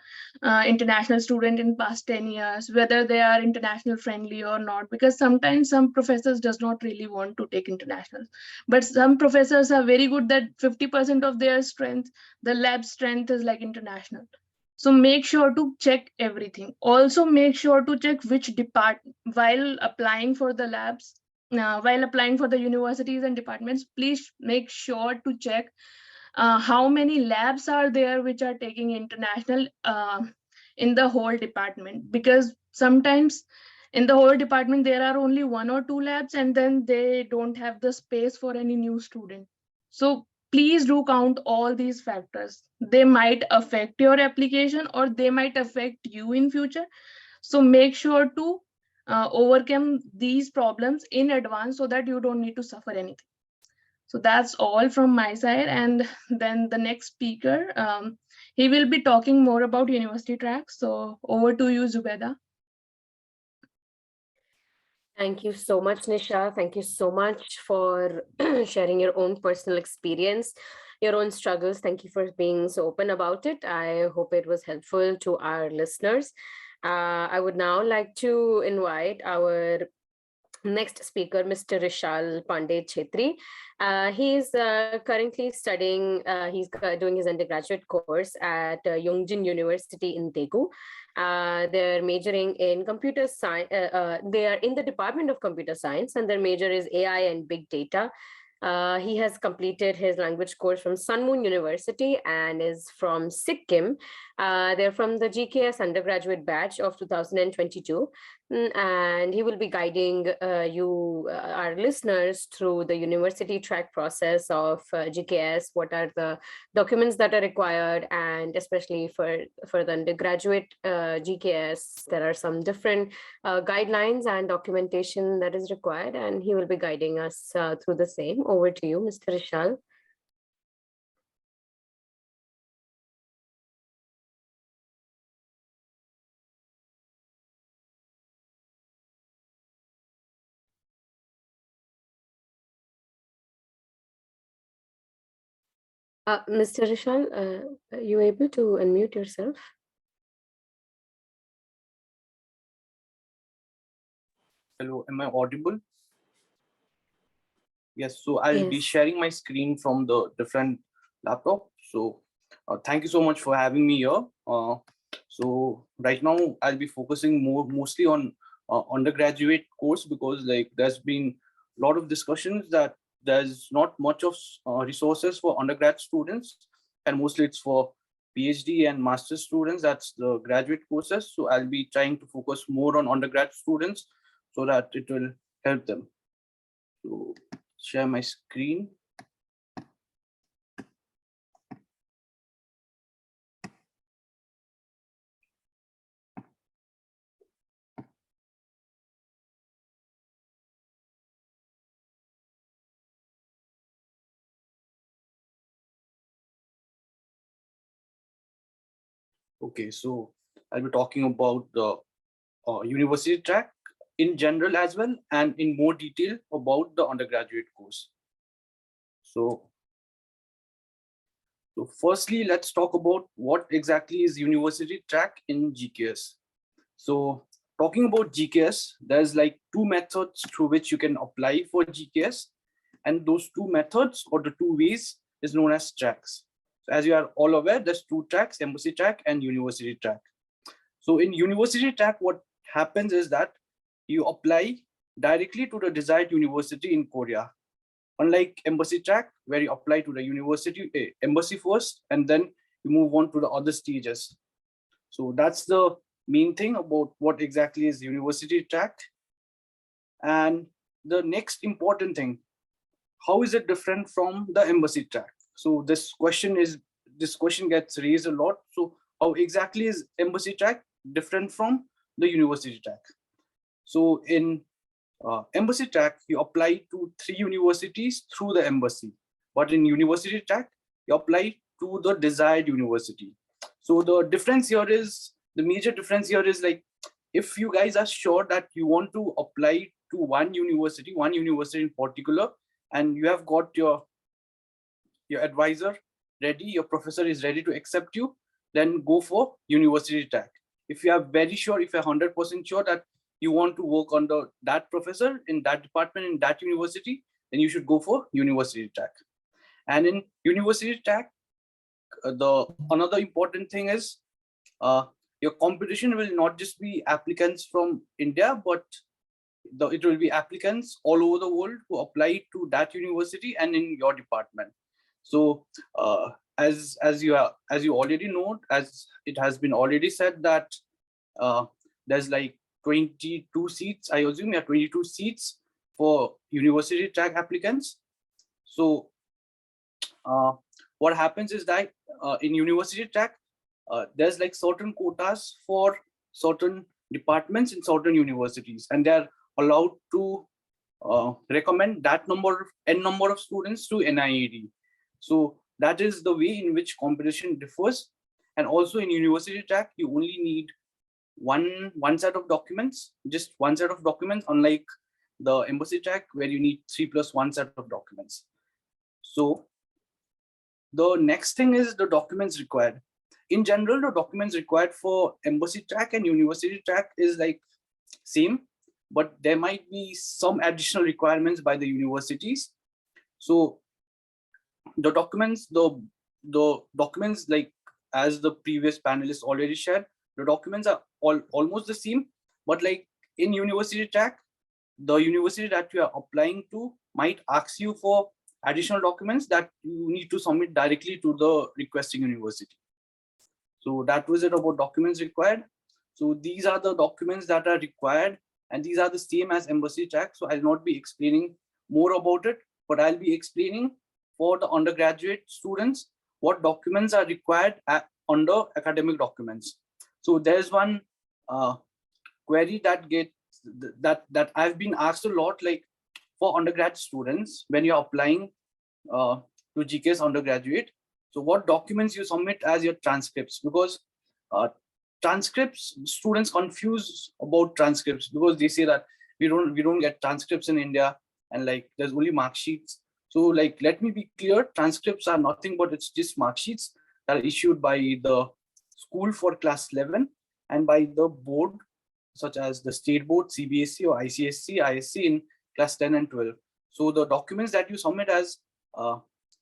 international student in past 10 years, whether they are international friendly or not, because sometimes some professors does not really want to take international, but some professors are very good that 50% of their strength, the lab strength is like international. So make sure to check everything. Also make sure to check which department, while applying for the labs, while applying for the universities and departments, please make sure to check how many labs are there which are taking international in the whole department, because sometimes in the whole department there are only 1 or 2 labs and then they don't have the space for any new student. So please do count all these factors. They might affect your application or they might affect you in future. So make sure to overcome these problems in advance so that you don't need to suffer anything. So that's all from my side. And then the next speaker, he will be talking more about university tracks. So over to you, Zubeda. Thank you so much, Nisha. Thank you so much for sharing your own personal experience, your own struggles. Thank you for being so open about it. I hope it was helpful to our listeners. I would now like to invite our next speaker, Mr. Rishal Pandey Chetri. He's currently studying, doing his undergraduate course at Yongjin University in Daegu. They're majoring in computer science. They are in the Department of Computer Science, and their major is AI and Big Data. He has completed his language course from Sun Moon University and is from Sikkim. They're from the GKS undergraduate batch of 2022. And he will be guiding our listeners, through the university track process of GKS, what are the documents that are required, and especially for the undergraduate GKS, there are some different guidelines and documentation that is required, and he will be guiding us through the same. Over to you, Mr. Rishal. Mr. Rishal, are you able to unmute yourself? Hello, am I audible? Yes, so I'll be sharing my screen from the different laptop. So thank you so much for having me here. So right now I'll be focusing mostly on undergraduate course, because like there's been a lot of discussions that there's not much of resources for undergrad students, and mostly it's for PhD and master's students, that's the graduate courses. So I'll be trying to focus more on undergrad students so that it will help them. So share my screen. Okay, so I'll be talking about the university track in general as well, and in more detail about the undergraduate course. So firstly, let's talk about what exactly is university track in GKS. So talking about GKS, there's like 2 methods through which you can apply for GKS. And those two methods or the two ways is known as tracks. So as you are all aware, there's two tracks, embassy track and university track. So in university track, what happens is that you apply directly to the desired university in Korea. Unlike embassy track, where you apply to the university embassy first, and then you move on to the other stages. So that's the main thing about what exactly is university track. And the next important thing, how is it different from the embassy track? So this question gets raised a lot. So how exactly is embassy track different from the university track? So in embassy track, you apply to 3 universities through the embassy, but in university track, you apply to the desired university. So the major difference here is like, if you guys are sure that you want to apply to one university in particular, and you have got your advisor ready, your professor is ready to accept you, then go for university track. If you are very sure, if you're 100% sure that you want to work under that professor in that department in that university, then you should go for university track. And in university track, another important thing is your competition will not just be applicants from India, but it will be applicants all over the world who apply to that university and in your department. So as you already know, as it has been already said, that there's like 22 seats, I assume, 22 seats for university track applicants. So what happens is that in university track, there's like certain quotas for certain departments in certain universities, and they're allowed to recommend that n number of students to NIED. So that is the way in which competition differs. And also in university track, you only need one set of documents, just one set of documents, unlike the embassy track where you need 3+1 set of documents. So the next thing is the documents required. In general, the documents required for embassy track and university track is like same, but there might be some additional requirements by the universities. So the documents, like as the previous panelists already shared, the documents are almost the same, but like in university track, the university that you are applying to might ask you for additional documents that you need to submit directly to the requesting university. So that was it about documents required. So these are the documents that are required, and these are the same as embassy track. So I'll not be explaining more about it, but I'll be explaining for the undergraduate students what documents are required under academic documents. So there's one query that I've been asked a lot, like for undergrad students, when you're applying to GKS undergraduate, so what documents you submit as your transcripts? Because transcripts, students confuse about transcripts because they say that we don't get transcripts in India, and like there's only mark sheets. So like, let me be clear, transcripts are nothing but it's just mark sheets that are issued by the school for class 11 and by the board, such as the state board, CBSE or ICSC, ISC in class 10 and 12. So the documents that you submit as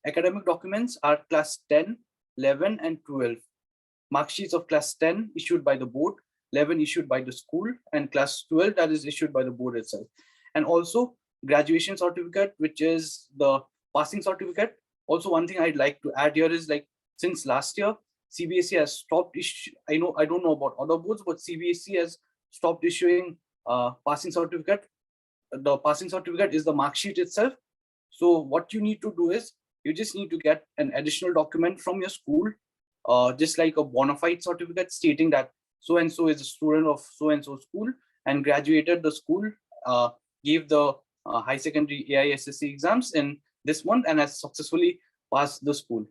academic documents are class 10, 11 and 12. Mark sheets of class 10 issued by the board, 11 issued by the school, and class 12 that is issued by the board itself. And also graduation certificate, which is the passing certificate. Also, one thing I'd like to add here is, like, since last year, CBSE has stopped I don't know about other boards, but CBSE has stopped issuing passing certificate. The passing certificate is the mark sheet itself. So what you need to do is you just need to get an additional document from your school, just like a bona fide certificate stating that so and so is a student of so and so school and graduated the school, gave the high secondary AISSC exams in this month and has successfully passed the school.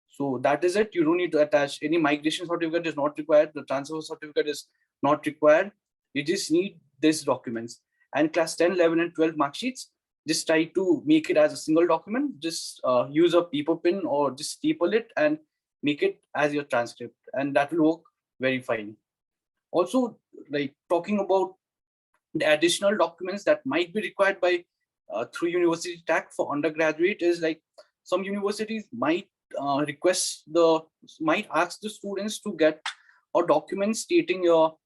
So that is it. You don't need to attach any migration certificate is not required. The transfer certificate is not required. You just need these documents. And class 10, 11 and 12 mark sheets, just try to make it as a single document. Just use a paper pin or just staple it and make it as your transcript, and that will work very fine. Also, like, talking about the additional documents that might be required by through university track for undergraduate is like some universities might might ask the students to get a document stating your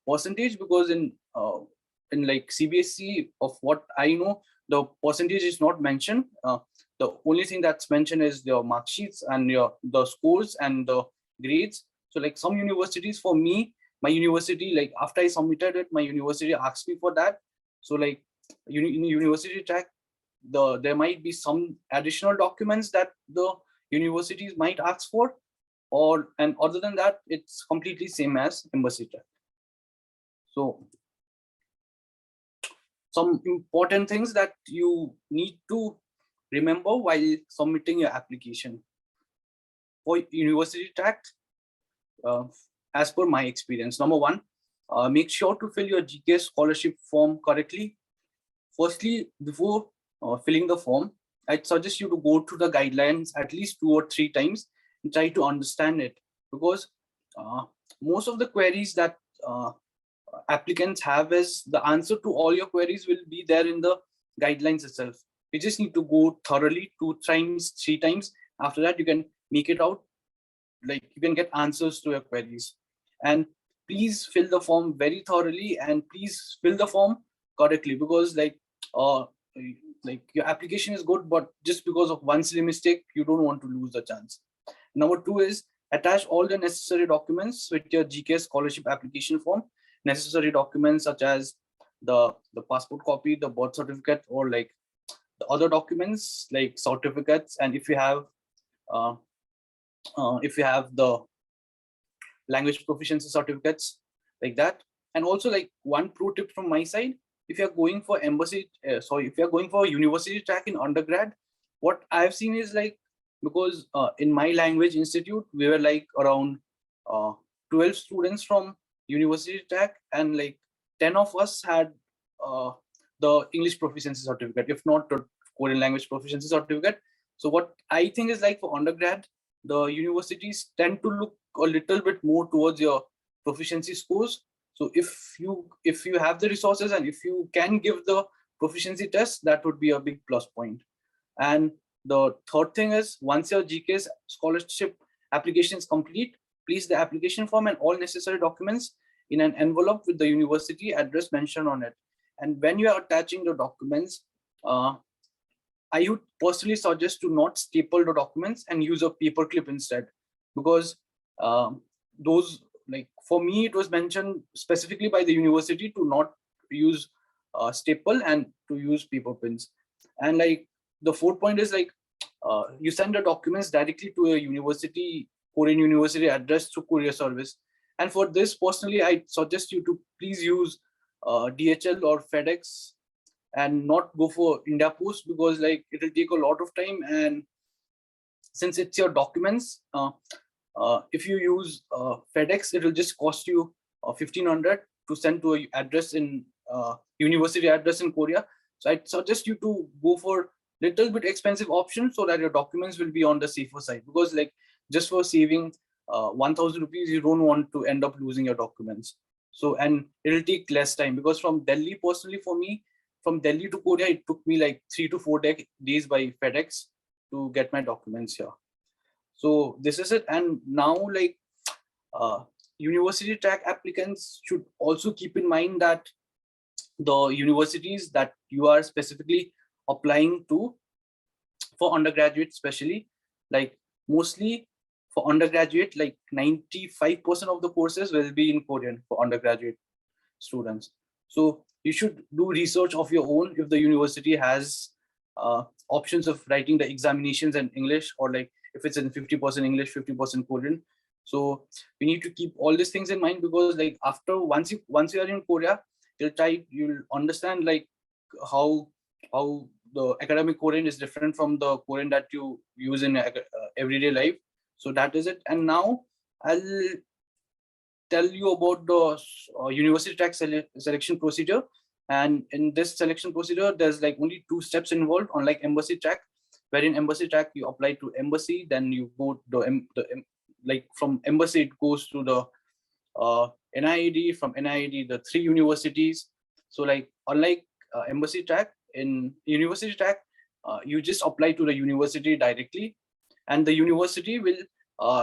percentage, because in like CBSE, of what I know, the percentage is not mentioned. The only thing that's mentioned is your mark sheets and the scores and the grades. So like some universities, for me, my university, like after I submitted it, my university asked me for that. So like in university track, there might be some additional documents that the universities might ask for, and other than that, it's completely same as embassy track. So some important things that you need to remember while submitting your application for university track, as per my experience. Number one, make sure to fill your GKS scholarship form correctly. Firstly, before filling the form, I'd suggest you to go through the guidelines at least 2 or 3 times and try to understand it, because most of the queries that applicants have is the answer to all your queries will be there in the guidelines itself. You just need to go thoroughly 2 times, 3 times. After that, you can make it out, like you can get answers to your queries. And please fill the form very thoroughly, and please fill the form correctly, because like your application is good, but just because of one silly mistake, you don't want to lose the chance. Number 2 is attach all the necessary documents with your GKS scholarship application form. Necessary documents such as the passport copy, the birth certificate, or like the other documents like certificates, and if you have the language proficiency certificates, like that. And also, like, one pro tip from my side, if you're going for if you're going for university track in undergrad, what I've seen is like, because in my language institute, we were like around 12 students from university track, and like 10 of us had the English proficiency certificate, if not the Korean language proficiency certificate. So what I think is, like, for undergrad, the universities tend to look a little bit more towards your proficiency scores. So if you have the resources and if you can give the proficiency test, that would be a big plus point. And the third thing is, once your GKS scholarship application is complete, place the application form and all necessary documents in an envelope with the university address mentioned on it. And when you are attaching the documents, I would personally suggest to not staple the documents and use a paper clip instead, because those, like, for me, it was mentioned specifically by the university to not use staple and to use paper pins. And like the fourth point is, like, you send the documents directly to a university, Korean university address through courier service. And for this, personally, I suggest you to please use DHL or FedEx and not go for India Post, because like it will take a lot of time, and since it's your documents, if you use FedEx, it will just cost you 1,500 to send to a address in university address in Korea. So I suggest you to go for little bit expensive option so that your documents will be on the safer side, because like just for saving 1,000 rupees, you don't want to end up losing your documents. So, and it'll take less time, because from Delhi, personally for me, from Delhi to Korea, it took me like 3 to 4 days by FedEx to get my documents here. So this is it. And now, like, university track applicants should also keep in mind that the universities that you are specifically applying to for undergraduate, especially, like mostly for undergraduate, like 95% of the courses will be in Korean for undergraduate students. So you should do research of your own if the university has options of writing the examinations in English, or like if it's in 50% English, 50% Korean. So we need to keep all these things in mind, because like after once you are in Korea, you'll understand like how the academic Korean is different from the Korean that you use in everyday life. So that is it. And now I'll tell you about the university track selection procedure. And in this selection procedure, there's like only 2 steps involved, unlike embassy track, where in embassy track you apply to embassy, then you go to like from embassy it goes to the NIED, from NIED the 3 universities. So like unlike embassy track, in university track, you just apply to the university directly, and the university will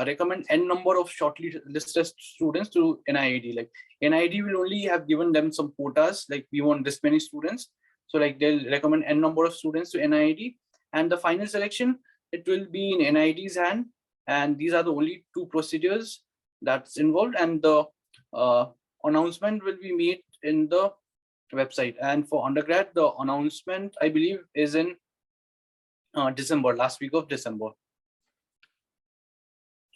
recommend n number of shortlisted students to NIED. Like NIED will only have given them some quotas, like we want this many students. So like they'll recommend n number of students to NIED, and the final selection, it will be in NIED's hand. And these are the only two procedures that's involved, and the announcement will be made in the website. And for undergrad, the announcement, I believe, is in December, last week of December.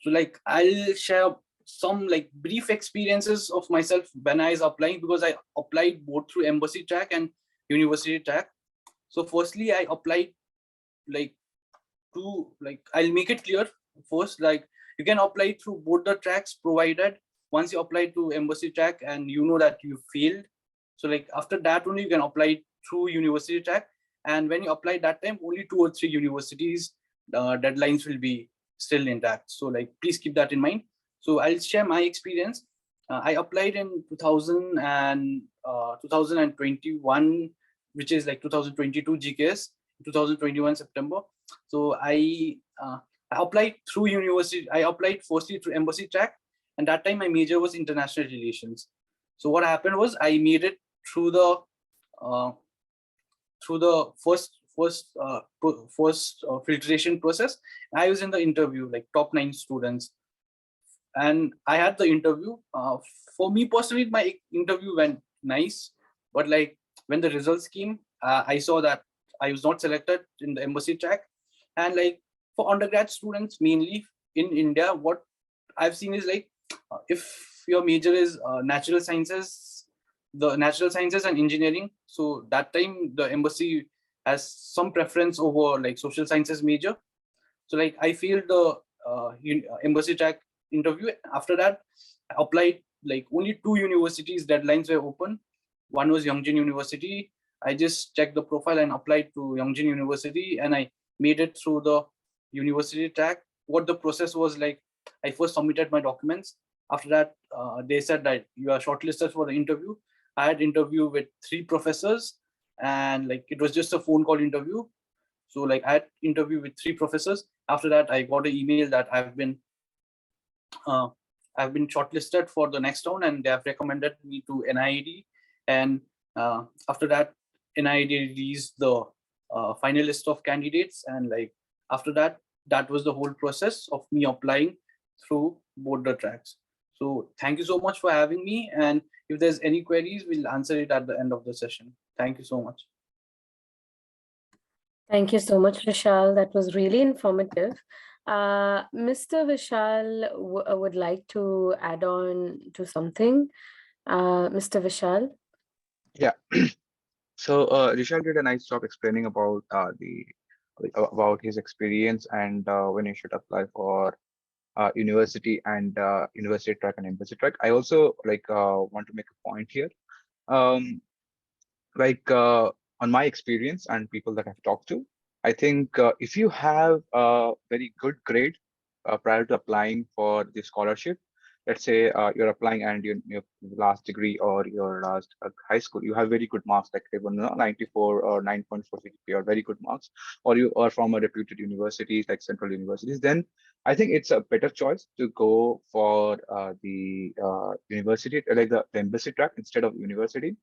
So like I'll share some like brief experiences of myself when I was applying, because I applied both through embassy track and university track. So firstly, I applied like I'll make it clear first, like you can apply through both the tracks, provided once you apply to embassy track and you know that you failed. So like after that only you can apply through university track. And when you apply that time, only 2 or 3 universities deadlines will be still intact. So like please keep that in mind. So I'll share my experience. I applied in 2021, which is like 2022 GKS, 2021 September. So I applied through university. I applied firstly through embassy track, and that time my major was international relations. So what happened was I made it through the first filtration process. I was in the interview, like top 9 students, and I had the interview. For me personally, my interview went nice, but like when the results came, I saw that I was not selected in the embassy track. And like for undergrad students, mainly in India, what I've seen is like if your major is natural sciences and engineering, so that time the embassy has some preference over like social sciences major. So like I failed the embassy track interview. After that, I applied like only 2 universities deadlines were open. One was Yongjin University. I just checked the profile and applied to Yongjin University, and I made it through the university track. What the process was like, I first submitted my documents. After that, they said that you are shortlisted for the interview. I had interview with 3 professors, and like it was just a phone call interview. So like I had interview with 3 professors. After that, I got an email that I've been shortlisted for the next round, and they have recommended me to NIED. And after that, NIED released the final list of candidates, and like after that, that was the whole process of me applying through both the tracks. So thank you so much for having me, and if there's any queries, we'll answer it at the end of the session. Thank you so much. Thank you so much, Vishal. That was really informative. Mr. Vishal would like to add on to something. Mr. Vishal? Yeah. So Rishal did a nice job explaining about about his experience and when he should apply for university and university track and embassy track. I also want to make a point here. On my experience and people that I've talked to, I think if you have a very good grade prior to applying for the scholarship, let's say you're applying and your last degree or your last high school, you have very good marks, like even 94 or 9.4 CGPA, or very good marks, or you are from a reputed universities like central universities, then I think it's a better choice to go for the university, like the embassy track instead of university,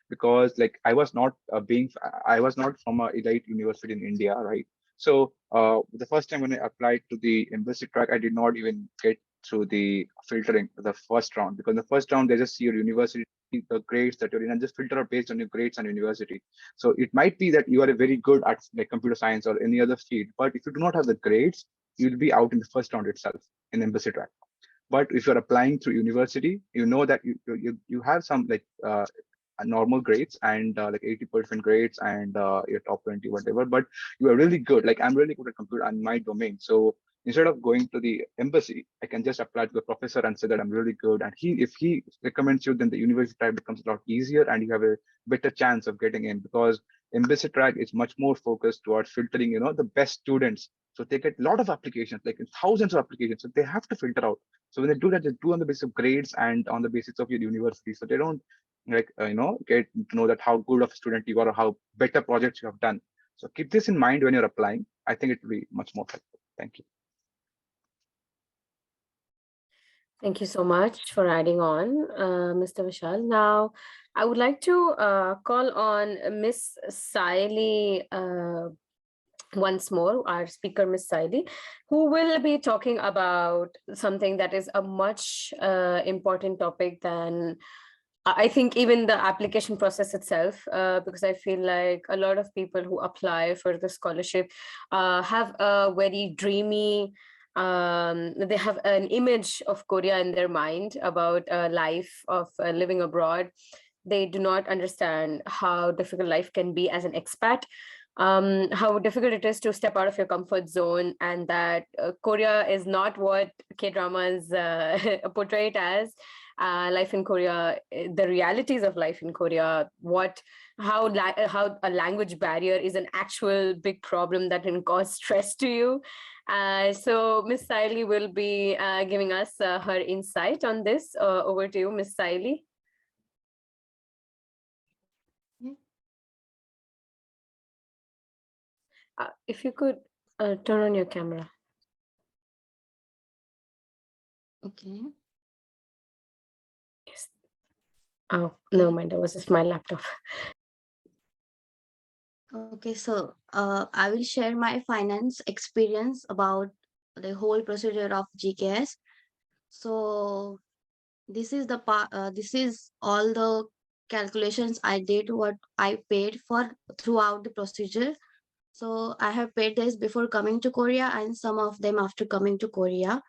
because like I was not from a elite university in India, right? So the first time when I applied to the embassy track, I did not even get through the filtering the first round, because the first round they just see your university, the grades that you're in, and just filter out based on your grades and university. So it might be that you are very good at like computer science or any other field, but if you do not have the grades, you'll be out in the first round itself in embassy track. But if you're applying through university, you know that you have some like normal grades and like 80% grades and your top 20 whatever, but you are really good. Like I'm really good at computer and my domain, so instead of going to the embassy, I can just apply to the professor and say that I'm really good, and if he recommends you, then the university track becomes a lot easier and you have a better chance of getting in, because embassy track is much more focused towards filtering the best students. So they get a lot of applications, like thousands of applications, so they have to filter out. So when they do that, they do on the basis of grades and on the basis of your university, so they don't like get to know that how good of a student you are or how better projects you have done. So keep this in mind when you're applying. I think it will be much more helpful. Thank you. Thank you so much for adding on, Mr. Vishal. Now, I would like to call on Miss Saili once more, our speaker, Miss Saili, who will be talking about something that is a much important topic than I think even the application process itself, because I feel like a lot of people who apply for the scholarship have a very dreamy, they have an image of Korea in their mind about a life of living abroad. They do not understand how difficult life can be as an expat, how difficult it is to step out of your comfort zone, and that Korea is not what K-dramas portray it as. Life in Korea, the realities of life in Korea, how a language barrier is an actual big problem that can cause stress to you. So Miss Saili will be giving us her insight on this. Over to you, Miss Saili. If you could turn on your camera. Okay. Yes. Oh, no mind. That was just my laptop. Okay, so I will share my finance experience about the whole procedure of GKS. So this is the part. This is all the calculations I did, what I paid for throughout the procedure. So I have paid this before coming to Korea and some of them after coming to Korea.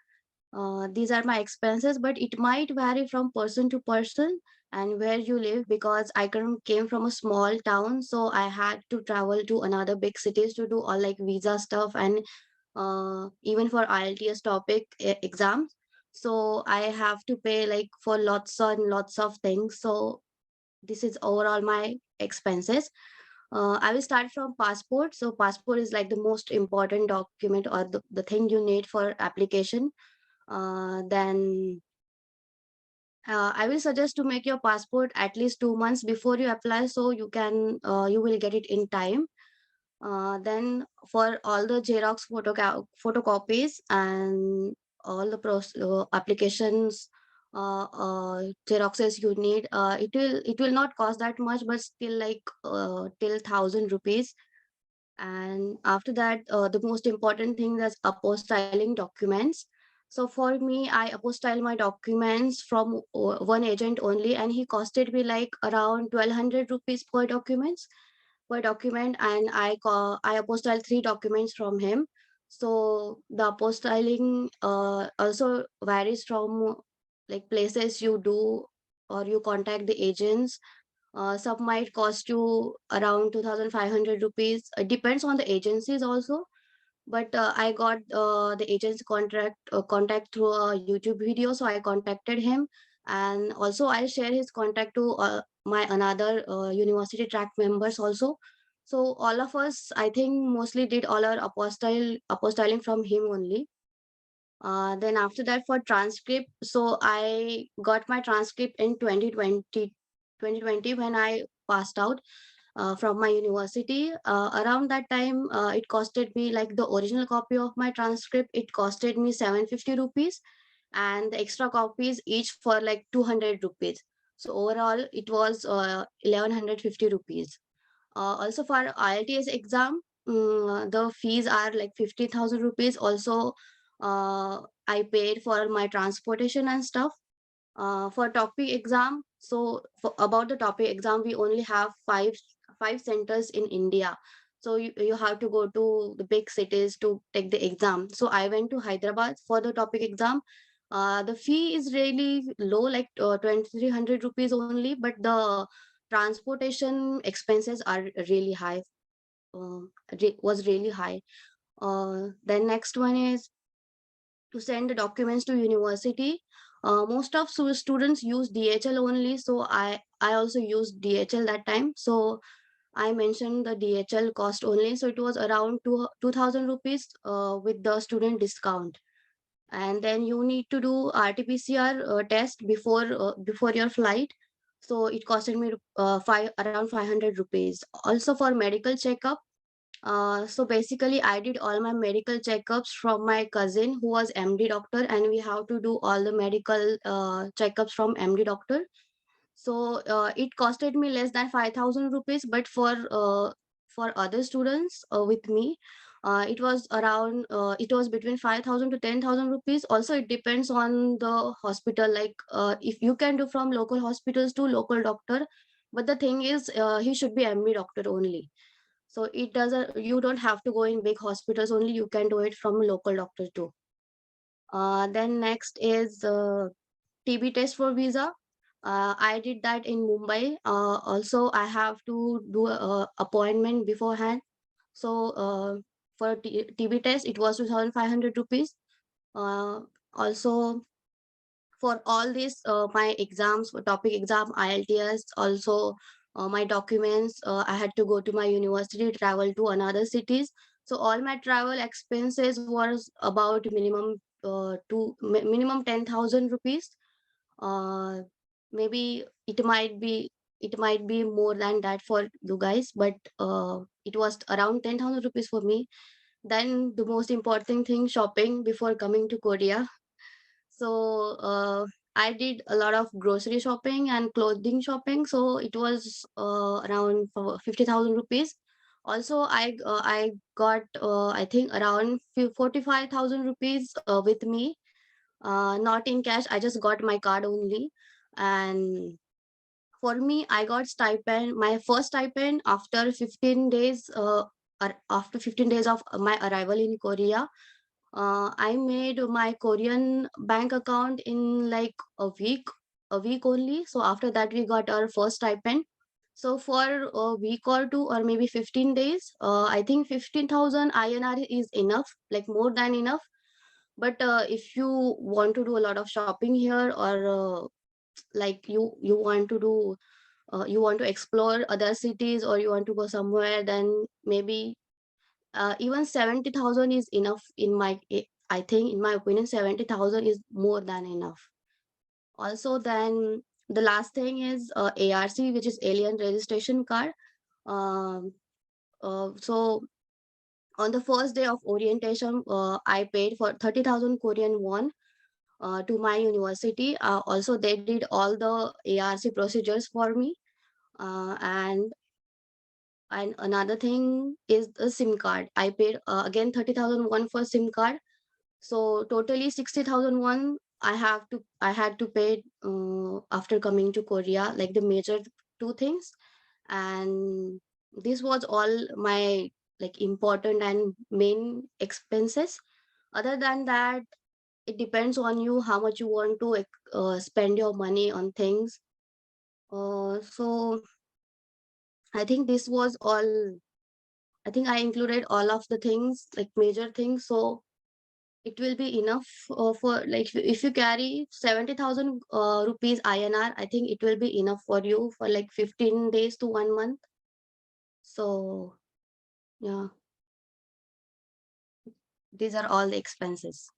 These are my expenses, but it might vary from person to person and where you live, because I came from a small town, so I had to travel to another big cities to do all like visa stuff and even for IELTS topic exams. So I have to pay like for lots and lots of things. So this is overall my expenses. I will start from passport. So passport is like the most important document or the thing you need for application. Then I will suggest to make your passport at least 2 months before you apply, so you will get it in time. Then for all the Xerox photocopies and all the applications Xeroxes you need, it will not cost that much, but still like till 1,000 rupees. And after that, the most important thing is apostyling documents. So for me, I apostyle my documents from one agent only, and he costed me like around 1,200 rupees per document, and I apostyle 3 documents from him. So the apostilling also varies from like places you do or you contact the agents. Some might cost you around 2,500 rupees. It depends on the agencies also. But I got the agent's contact through a YouTube video, so I contacted him, and also I'll share his contact to my another university track members also. So all of us, I think, mostly did all our apostyling from him only. Then after that, for transcript, so I got my transcript in 2020 when I passed out from my university. Around that time, it costed me like the original copy of my transcript. It costed me 750 rupees, and the extra copies each for like 200 rupees. So overall, it was 1,150 rupees. Also for IELTS exam, the fees are like 50,000 rupees. Also, I paid for my transportation and stuff. For topic exam, so about the topic exam, we only have five centers in India. So you have to go to the big cities to take the exam. So I went to Hyderabad for the topic exam. The fee is really low, like 2,300 rupees only, but the transportation expenses are really high. Was really high. Then next one is to send the documents to university. Most of students use DHL only, so I also used DHL that time. So I mentioned the DHL cost only, so it was around 2,000 rupees with the student discount. And then you need to do RT-PCR test before your flight. So it costed me around 500 rupees. Also for medical checkup, so basically I did all my medical checkups from my cousin who was MD doctor, and we have to do all the medical checkups from MD doctor. So it costed me less than 5,000 rupees, but for other students with me, it was between 5,000 to 10,000 rupees. Also, it depends on the hospital. Like if you can do from local hospitals to local doctor, but the thing is, he should be MD doctor only. So it doesn't. You don't have to go in big hospitals. Only you can do it from local doctor too. Then next is TB test for visa. I did that in Mumbai. Also, I have to do a appointment beforehand. So for TB test, it was 2,500 rupees. Also, for all these, my exams, for topic exam, IELTS, also my documents, I had to go to my university, travel to another cities. So all my travel expenses was about minimum 10,000 rupees. uh Maybe it might be more than that for you guys, but it was around 10,000 rupees for me. Then the most important thing, shopping before coming to Korea. So I did a lot of grocery shopping and clothing shopping, so it was around 50,000 rupees. Also I got I think around 45,000 rupees with me, not in cash. I just got my card only. And for me, I got stipend, my first stipend after 15 days, after 15 days of my arrival in Korea. I made my Korean bank account in like a week only. So after that, we got our first stipend. So for a week or two, or maybe 15 days, I think 15,000 INR is enough, like more than enough. But if you want to do a lot of shopping here, or like you want to do you want to explore other cities, or you want to go somewhere, then maybe even 70,000 is enough. I think, in my opinion, 70,000 is more than enough. Also, then the last thing is ARC, which is Alien Registration Card. Um, so on the first day of orientation, I paid for 30,000 Korean won to my university. Also, they did all the ARC procedures for me. And another thing is the SIM card. I paid again 30,000 won for SIM card. So totally 60,000 won I had to pay after coming to Korea, like the major two things. And this was all my like important and main expenses. Other than that, it depends on you how much you want to spend your money on things. So I think this was all. I think I included all of the things, like major things. So it will be enough for, like, if you carry 70,000 rupees INR, I think it will be enough for you for like 15 days to 1 month. So yeah, these are all the expenses.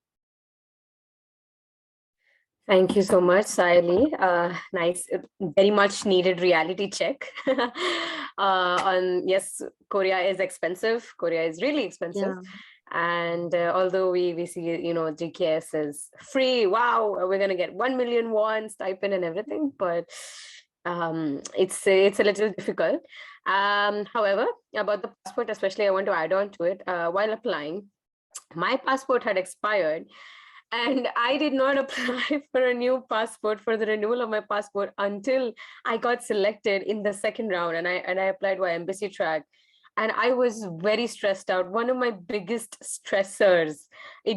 Thank you so much, Saili. Nice, very much needed reality check. On yes, Korea is expensive. Korea is really expensive. Yeah. And although we see, GKS is free, wow, we're gonna get 1 million won stipend and everything, but it's a little difficult. However, about the passport, especially, I want to add on to it. While applying, my passport had expired, and I did not apply for a new passport, for the renewal of my passport, until I got selected in the second round, and I applied via embassy track. And I was very stressed out. One of my biggest stressors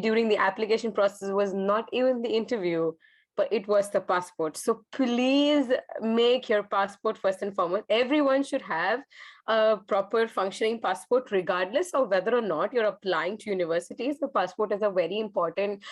during the application process was not even the interview, but it was the passport. So please make your passport first and foremost. Everyone should have a proper functioning passport, regardless of whether or not you're applying to universities. The passport is a very important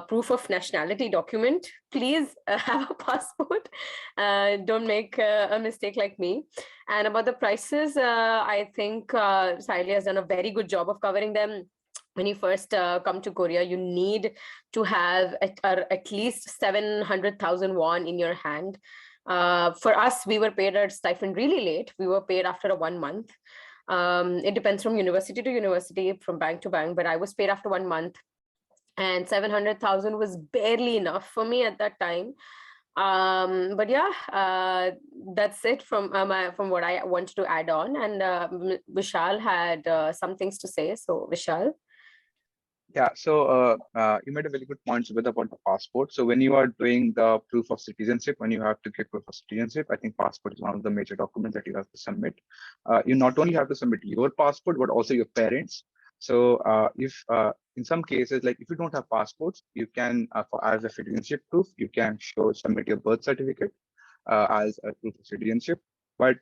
proof of nationality document. Please have a passport. Don't make a mistake like me. And about the prices, I think Saili has done a very good job of covering them. When you first come to Korea, you need to have at least 700,000 won in your hand. For us, we were paid our stipend really late. We were paid after 1 month. It depends from university to university, from bank to bank, but I was paid after 1 month, and 700,000 was barely enough for me at that time. But yeah, that's it from from what I wanted to add on. And Vishal had some things to say. So Vishal. Yeah, so you made a very good point with about the passport. So when you are doing the proof of citizenship, when you have to get proof of citizenship, I think passport is one of the major documents that you have to submit. You not only have to submit your passport, but also your parents. So if in some cases, like if you don't have passports, you can, as a citizenship proof, you can submit your birth certificate as a proof of citizenship. But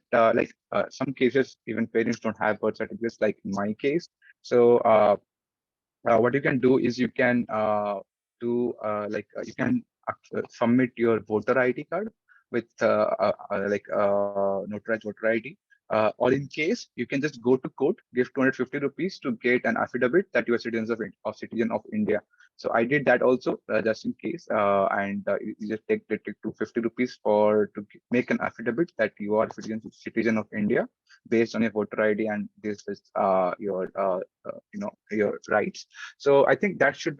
some cases, even parents don't have birth certificates, like in my case. So what you can do is you can you can submit your voter ID card with notarized voter ID. Or in case, you can just go to court, give 250 rupees to get an affidavit that you are citizen of India. So I did that also, just in case, and you just take 250 rupees to make an affidavit that you are citizen of India based on your voter ID, and this is your rights. So I think that should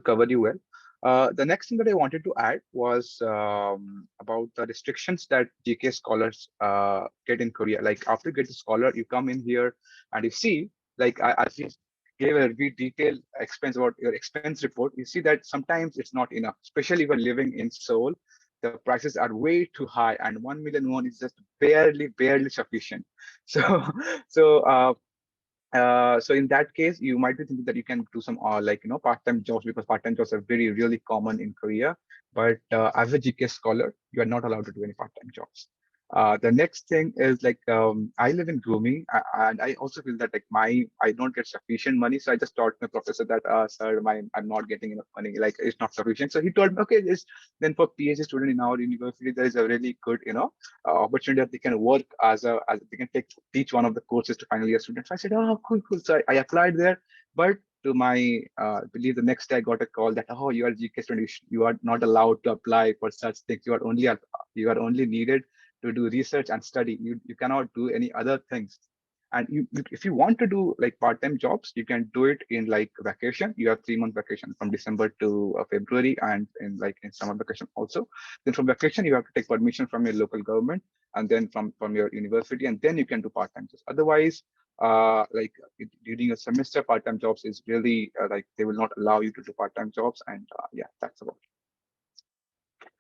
cover you well. The next thing that I wanted to add was about the restrictions that GK scholars get in Korea. Like after you get a scholar, you come in here and you see, like as you gave a very detailed expense about your expense report, you see that sometimes it's not enough, especially when living in Seoul. The prices are way too high, and 1 million won is just barely sufficient. So, so in that case, you might be thinking that you can do some part-time jobs, because part-time jobs are really common in Korea. But as a GK scholar, you are not allowed to do any part-time jobs. The next thing is I live in grooming, and I also feel that I don't get sufficient money. So I just told my professor that sir, I'm not getting enough money, like it's not sufficient. So he told me, okay, then for PhD student in our university, there is a really good opportunity that they can work as they can teach one of the courses to final year students. I said, oh, cool. So I applied there, but to my believe the next day I got a call that, oh, you are GK student, you are not allowed to apply for such things. You are only needed to do research and study. You cannot do any other things. And if you want to do like part-time jobs, you can do it in like vacation. You have 3-month vacation from December to February, and in summer vacation also. Then from vacation, you have to take permission from your local government, and then from your university, and then you can do part-time jobs. Otherwise, during a semester, part-time jobs is really they will not allow you to do part-time jobs. And yeah, that's about it.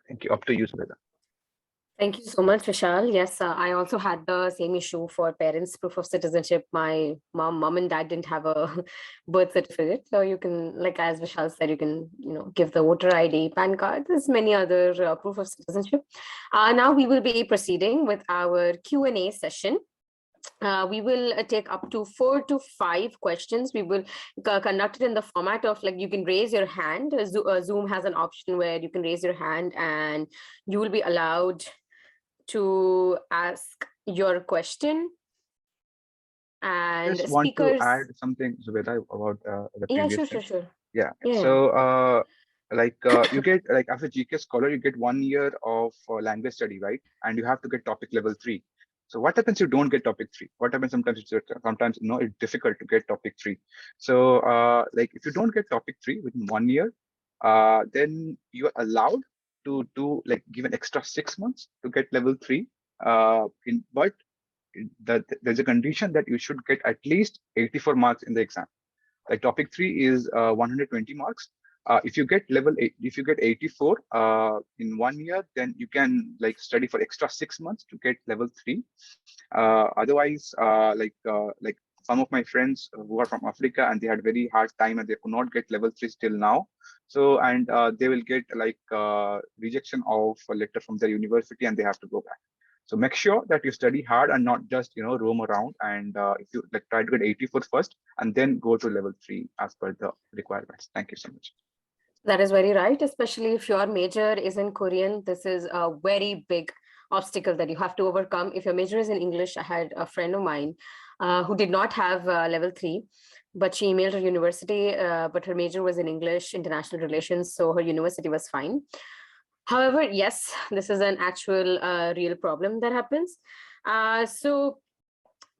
Thank you. Up to you, Subeda. Thank you so much, Vishal. Yes, I also had the same issue for parents' proof of citizenship. My mom and dad didn't have a birth certificate. So you can, like as Vishal said, you can, give the voter ID, PAN card. There's many other proof of citizenship. Now we will be proceeding with our Q&A session. We will take up to 4 to 5 questions. We will conduct it in the format of you can raise your hand. Zoom has an option where you can raise your hand and you will be allowed to ask your question. And just speakers... want to add something, Zubeda, about the previous sure. Yeah. Yeah. So you get as a GK scholar, you get 1 year of language study, right? And you have to get topic level 3. So what happens if you don't get topic 3? What happens sometimes it's difficult to get topic 3. So if you don't get topic 3 within 1 year, then you are allowed to do give an extra 6 months to get level 3. But there's a condition that you should get at least 84 marks in the exam. Like topic 3 is 120 marks. If you get if you get 84 in 1 year, then you can study for extra 6 months to get level 3. Otherwise, some of my friends who are from Africa, and they had very hard time and they could not get level 3 till now. So, and they will get rejection of a letter from their university, and they have to go back. So make sure that you study hard and not just roam around. And if you try to get 84 first, and then go to level 3 as per the requirements. Thank you so much. That is very right. Especially if your major is in Korean, this is a very big obstacle that you have to overcome. If your major is in English, I had a friend of mine who did not have level 3, but she emailed her university, but her major was in English, international relations, so her university was fine. However, yes, this is an actual real problem that happens. So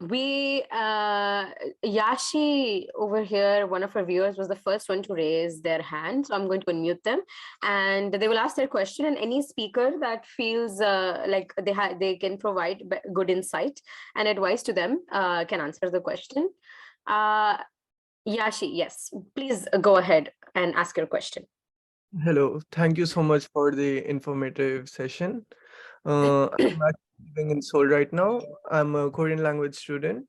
we Yashi over here, one of our viewers, was the first one to raise their hand, so I'm going to unmute them and they will ask their question, and any speaker that feels like they can provide good insight and advice to them can answer the question. Yashi, yes, please go ahead and ask your question. Hello, thank you so much for the informative session. I'm actually living in Seoul right now. I'm a Korean language student,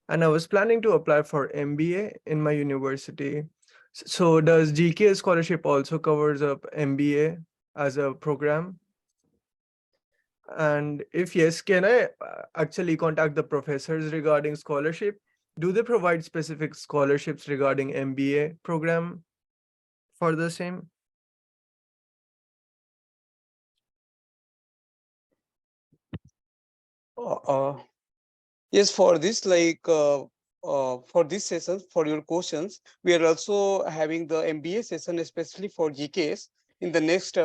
and I was planning to apply for MBA in my university. So does GKS scholarship also covers up MBA as a program? And if yes, can I actually contact the professors regarding scholarship? Do they provide specific scholarships regarding MBA program for the same? Yes, for this, for this session, for your questions, we are also having the MBA session, especially for GKS in the next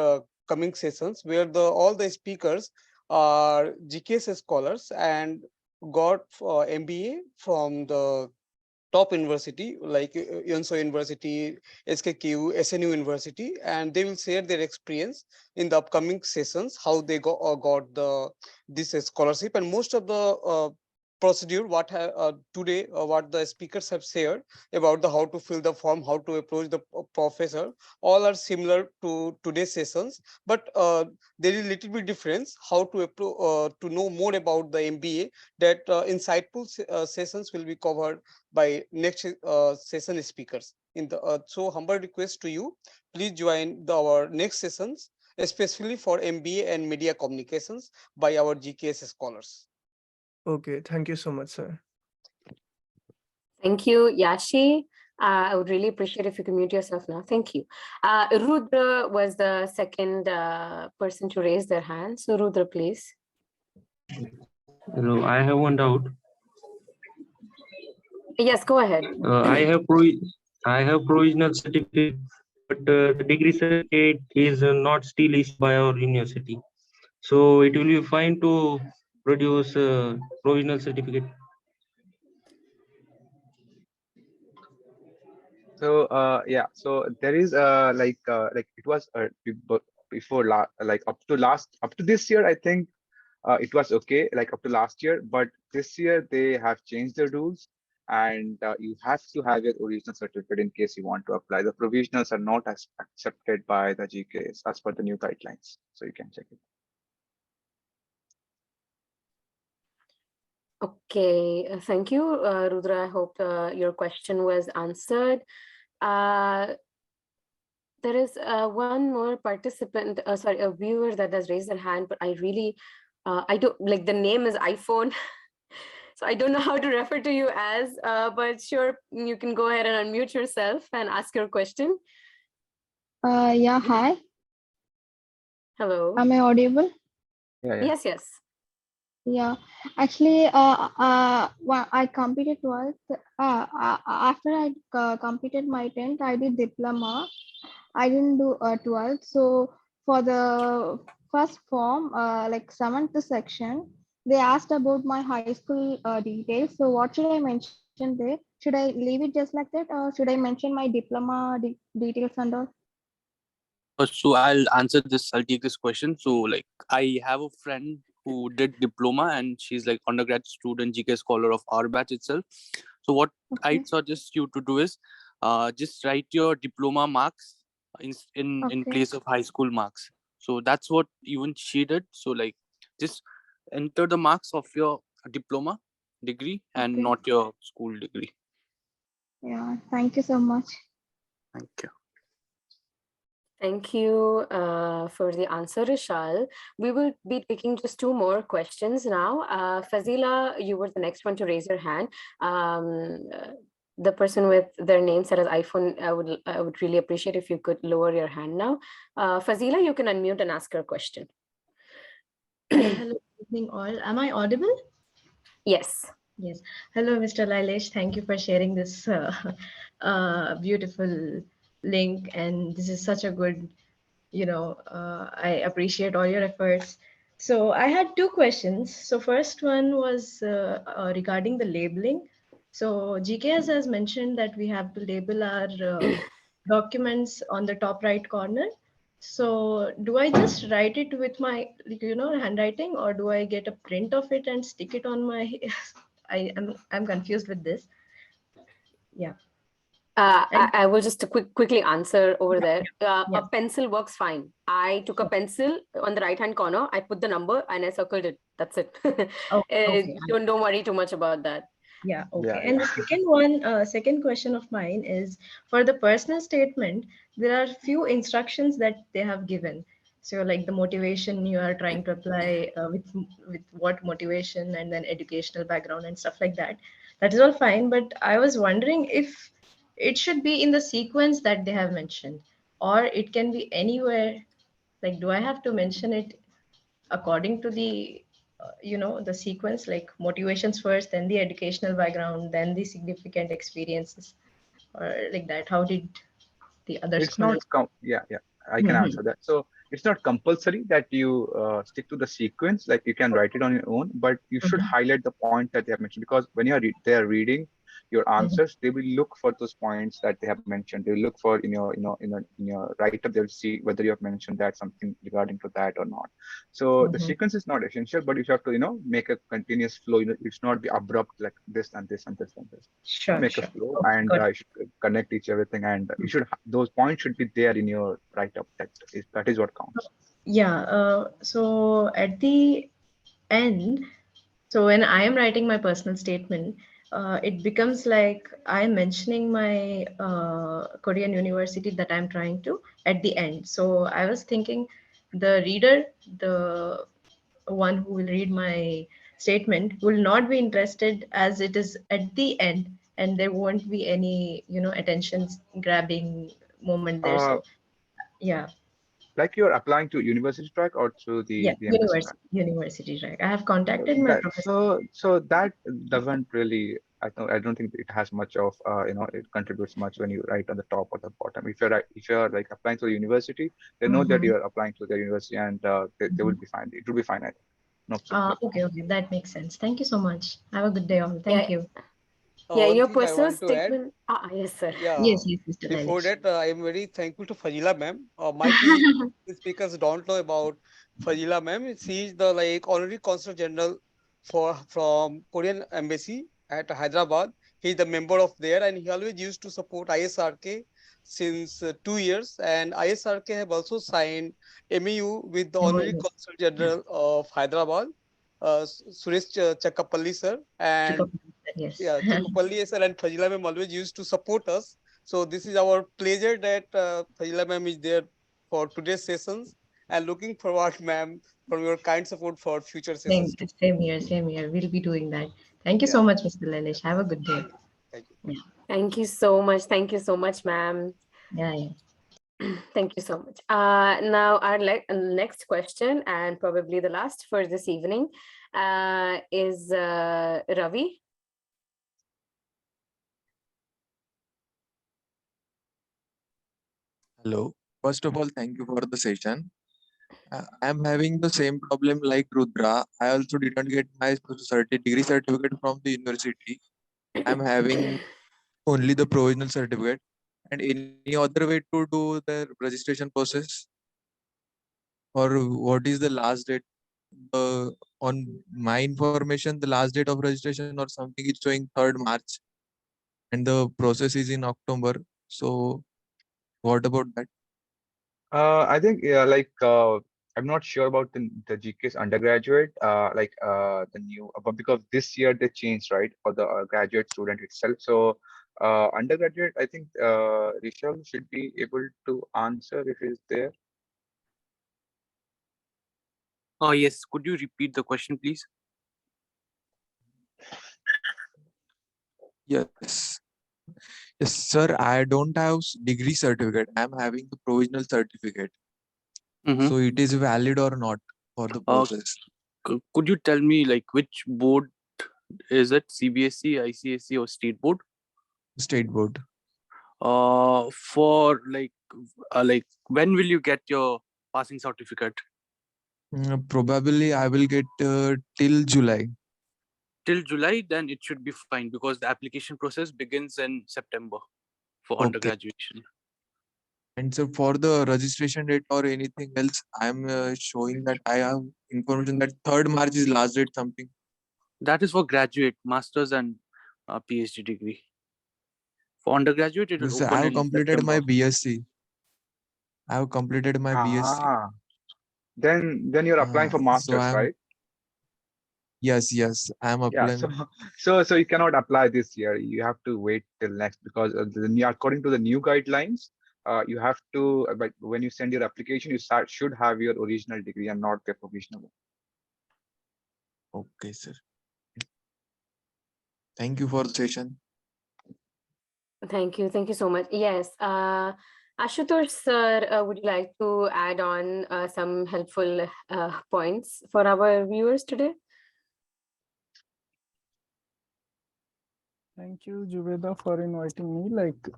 coming sessions, where all the speakers are GKS scholars and got MBA from the top university like Yonsei University, SKQ, SNU University, and they will share their experience in the upcoming sessions, how they got this scholarship. And most of the procedure today what the speakers have shared about the how to fill the form, how to approach the professor, all are similar to today's sessions, but there is a little bit difference how to know more about the MBA. That insightful sessions will be covered by next session speakers in the so humble request to you, please join our next sessions, especially for MBA and media communications by our GKS scholars. Okay, thank you so much, sir. Thank you, Yashi. I would really appreciate if you can mute yourself now. Thank you. Rudra was the second person to raise their hand. So Rudra, please. Hello, I have one doubt. Yes, go ahead. I have provisional certificate, but the degree certificate is not still issued by our university. So it will be fine to produce a provisional certificate. So yeah, so there is like it was before like up to this year, I think it was okay, like up to last year, but this year they have changed the rules, and you have to have your original certificate in case you want to apply. The provisionals are not accepted by the GKS as per the new guidelines, so you can check it. Okay, thank you, Rudra. I hope your question was answered. There is one more participant, sorry, a viewer that has raised their hand, but I really, I don't, like the name is iPhone. So I don't know how to refer to you as, but sure, you can go ahead and unmute yourself and ask your question. Yeah, hi. Hello. Am I audible? Yeah. Yes, yes. Yeah, actually, well, I completed 12th. After I completed my 10th, I did diploma. I didn't do 12th. So for the first form, like 7th section, they asked about my high school details. So what should I mention there? Should I leave it just like that, or should I mention my diploma details and all? So I'll take this question. So like I have a friend who did diploma and she's like undergrad student GK scholar of our batch itself. So what I'd suggest you to do is just write your diploma marks in place of high school marks. So that's what even she did. So like just enter the marks of your diploma degree and not your school degree. Yeah, thank you so much. Thank you. Thank you for the answer, Rishal. We will be taking just two more questions now. Fazila, you were the next one to raise your hand. The person with their name set as iPhone, I would really appreciate if you could lower your hand now. Fazila, you can unmute and ask your question. Hello, good evening all. Am I audible? Yes. Yes. Hello, Mr. Lailesh. Thank you for sharing this beautiful link. And this is such a good I appreciate all your efforts. So I had two questions. So first one was regarding the labeling. So GKS has mentioned that we have to label our documents on the top right corner. So do I just write it with my, handwriting, or do I get a print of it and stick it on my? I'm confused with this. Yeah. I will just quickly answer over there. Yeah. A pencil works fine. I took a pencil on the right-hand corner. I put the number and I circled it. That's it. Okay. Don't worry too much about that. Yeah, okay. Yeah, And the second one, second question of mine is for the personal statement, there are few instructions that they have given. So like the motivation you are trying to apply with what motivation, and then educational background and stuff like that. That is all fine, but I was wondering if it should be in the sequence that they have mentioned, or it can be anywhere. Like, do I have to mention it according to the the sequence, like motivations first, then the educational background, then the significant experiences, or like that? How did the other it's not scholars? I can answer that. So it's not compulsory that you stick to the sequence, like you can write it on your own, but you should highlight the point that they have mentioned, because when they are reading your answers, they will look for those points that they have mentioned. They will look for in your in your write up, they'll see whether you have mentioned that something regarding to that or not. So the sequence is not essential, but you have to make a continuous flow. It should not be abrupt like this and this and this and this. Sure, Make a sure. flow, Okay, and got it. you should connect each everything, and you should those points should be there in your write up. That is what counts. Yeah, so at the end, so when I am writing my personal statement, it becomes like I'm mentioning my Korean university that I'm trying to at the end. So I was thinking the reader, the one who will read my statement, will not be interested as it is at the end, and there won't be any, attention grabbing moment there. Uh, So yeah, like you're applying to university track or through yeah, the MSc track. university, right? I have contacted my professor. So that doesn't really. I don't think it has much of it contributes much when you write on the top or the bottom. If you're like applying to the university, they know that you're applying to the university, and they will be fine. It will be fine, I think. No problem. Okay, okay, that makes sense. Thank you so much. Have a good day all. Thank Yeah, you. yeah, in One your thing I personal want to add, statement. Yes, sir. yeah, Yes, yes, Mr. before Danish. that, I am very thankful to Fazila ma'am. Might be the speakers don't know about Fazila ma'am. She is the honorary consul general from Korean embassy at Hyderabad. He is the member of there, and he always used to support ISRK since 2 years. And ISRK have also signed MAU with the honorary Yes, consul general of Hyderabad, Suresh Chakapalli sir, and Chikappa, yes. yeah, Chikupalli sir and Fazila ma'am always used to support us. So this is our pleasure that Fazila ma'am is there for today's sessions, and looking forward, ma'am, for your kind support for future Same, sessions too. same here, same here. We'll be doing that. Thank you Yeah, so much, Mr. Danish. Have a good day. thank you. Yeah, Thank you so much. Thank you so much, ma'am. yeah, yeah. Thank you so much. Now, our next question, and probably the last for this evening, is Ravi. Hello. First of all, thank you for the session. I'm having the same problem like Rudra. I also didn't get my degree certificate from the university. I'm having only the provisional certificate. And any other way to do the registration process? Or what is the last date? On my information, the last date of registration or something is showing 3rd March, and the process is in October. So what about that? I think I'm not sure about the GK's undergraduate the new, but because this year they changed, right, for the graduate student itself. So undergraduate, I think Rishal should be able to answer if he's there. Yes, could you repeat the question, please? Yes. Yes, sir. I don't have degree certificate. I'm having the provisional certificate. So it is valid or not for the process? Could you tell me which board is it? CBSE, ICSE, or state board? State board. For like when will you get your passing certificate? Probably I will get till July. Till July, then it should be fine because the application process begins in September for Okay. undergraduation. And so for the registration date or anything else, I'm showing that I have information that 3rd March is last date something. That is for graduate, master's and PhD degree. For undergraduate, it will Because I open have in completed my September. BSc. I have completed my BSc. Ah, then you're applying for So masters, I'm right? yes, I'm Yeah. applying. So you cannot apply this year. You have to wait till next because according to the new guidelines, you have to. But when you send your application, you should have your original degree and not the provisional. Okay, sir. Thank you for the session. Thank you so much. Yes, Ashutosh sir, would you like to add on some helpful points for our viewers today? Thank you, Juveda, for inviting me. Like,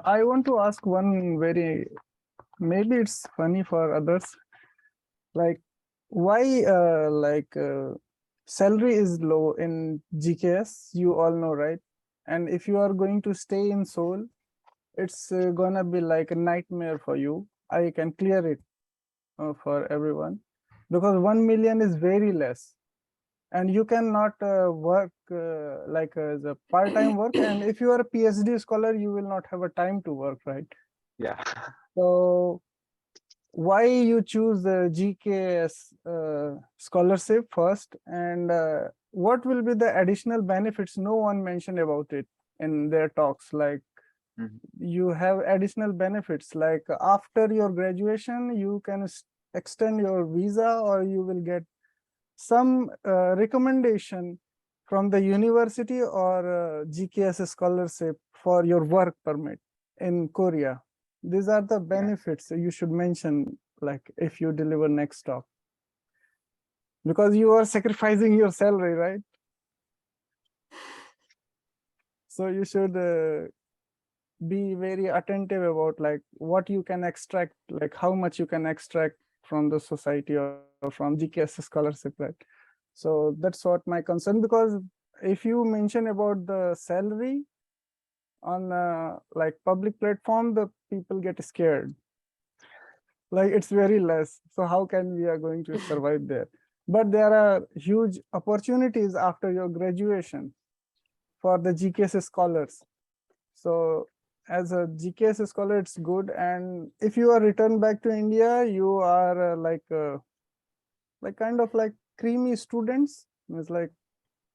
I want to ask one very, maybe it's funny for others. Like, why, salary is low in GKS? You all know, right? And if you are going to stay in Seoul, it's gonna be like a nightmare for you. I can clear it for everyone because 1 million is very less. And you cannot work like as a part-time work. And if you are a PhD scholar, you will not have a time to work, right? Yeah. So why you choose the GKS scholarship first, and what will be the additional benefits? No one mentioned about it in their talks. Like you have additional benefits, like after your graduation, you can extend your visa, or you will get some recommendation from the university or GKS scholarship for your work permit in Korea. These are the benefits you should mention, like if you deliver next talk, because you are sacrificing your salary, right? So you should be very attentive about like what you can extract, like how much you can extract from the society or from GKS scholarship, right? So that's what my concern, because if you mention about the salary on like public platform, the people get scared. Like it's very less. So how can we are going to survive there? But there are huge opportunities after your graduation for the GKS scholars. So as a GKS scholar, it's good. And if you are returned back to India, you are like kind of like creamy students. It's like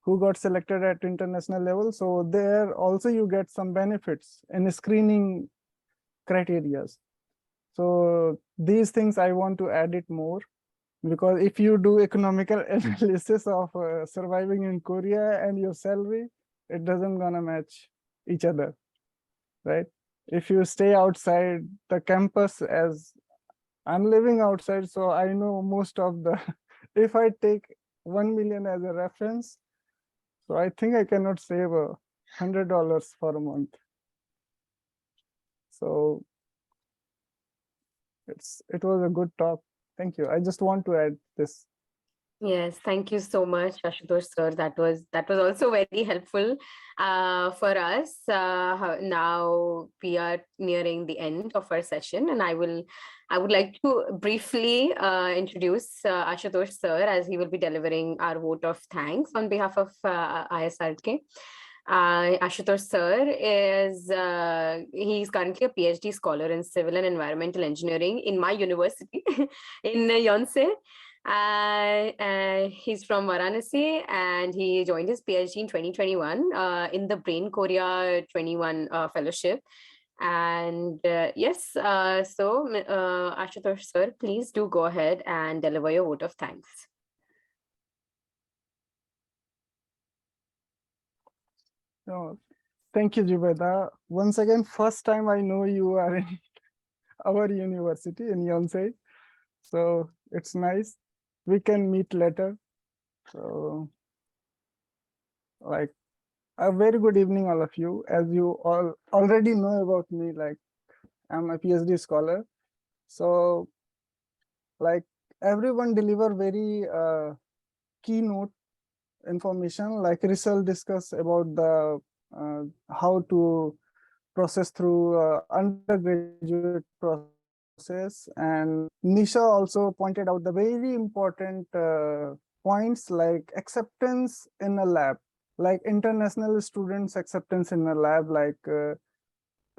who got selected at international level. So there also you get some benefits in screening criteria. So these things I want to add it more, because if you do economical analysis of surviving in Korea and your salary, it doesn't gonna match each other, right? If you stay outside the campus, as I'm living outside, so I know most of the, if I take 1 million as a reference, so I think I cannot save $100 for a month. So it was a good talk. Thank you. I just want to add this. Yes, thank you so much, Ashutosh sir. That was also very helpful for us. Now we are nearing the end of our session, and I would like to briefly introduce Ashutosh sir, as he will be delivering our vote of thanks on behalf of ISRK. Ashutosh sir is he's currently a PhD scholar in civil and environmental engineering in my university in Yonsei. He's from Varanasi, and he joined his PhD in 2021 in the Brain Korea 21 fellowship. And yes, so Ashutosh sir, please do go ahead and deliver your vote of thanks. Oh, thank you, Jubeda. Once again, first time I know you are in our university in Yonsei. So it's nice. We can meet later. So like A very good evening, all of you. As you all already know about me, like I'm a PhD scholar. So like everyone deliver very keynote information, like Rizal discuss about the how to process through undergraduate process, and Nisha also pointed out the very important points like acceptance in a lab, like international students acceptance in a lab. Like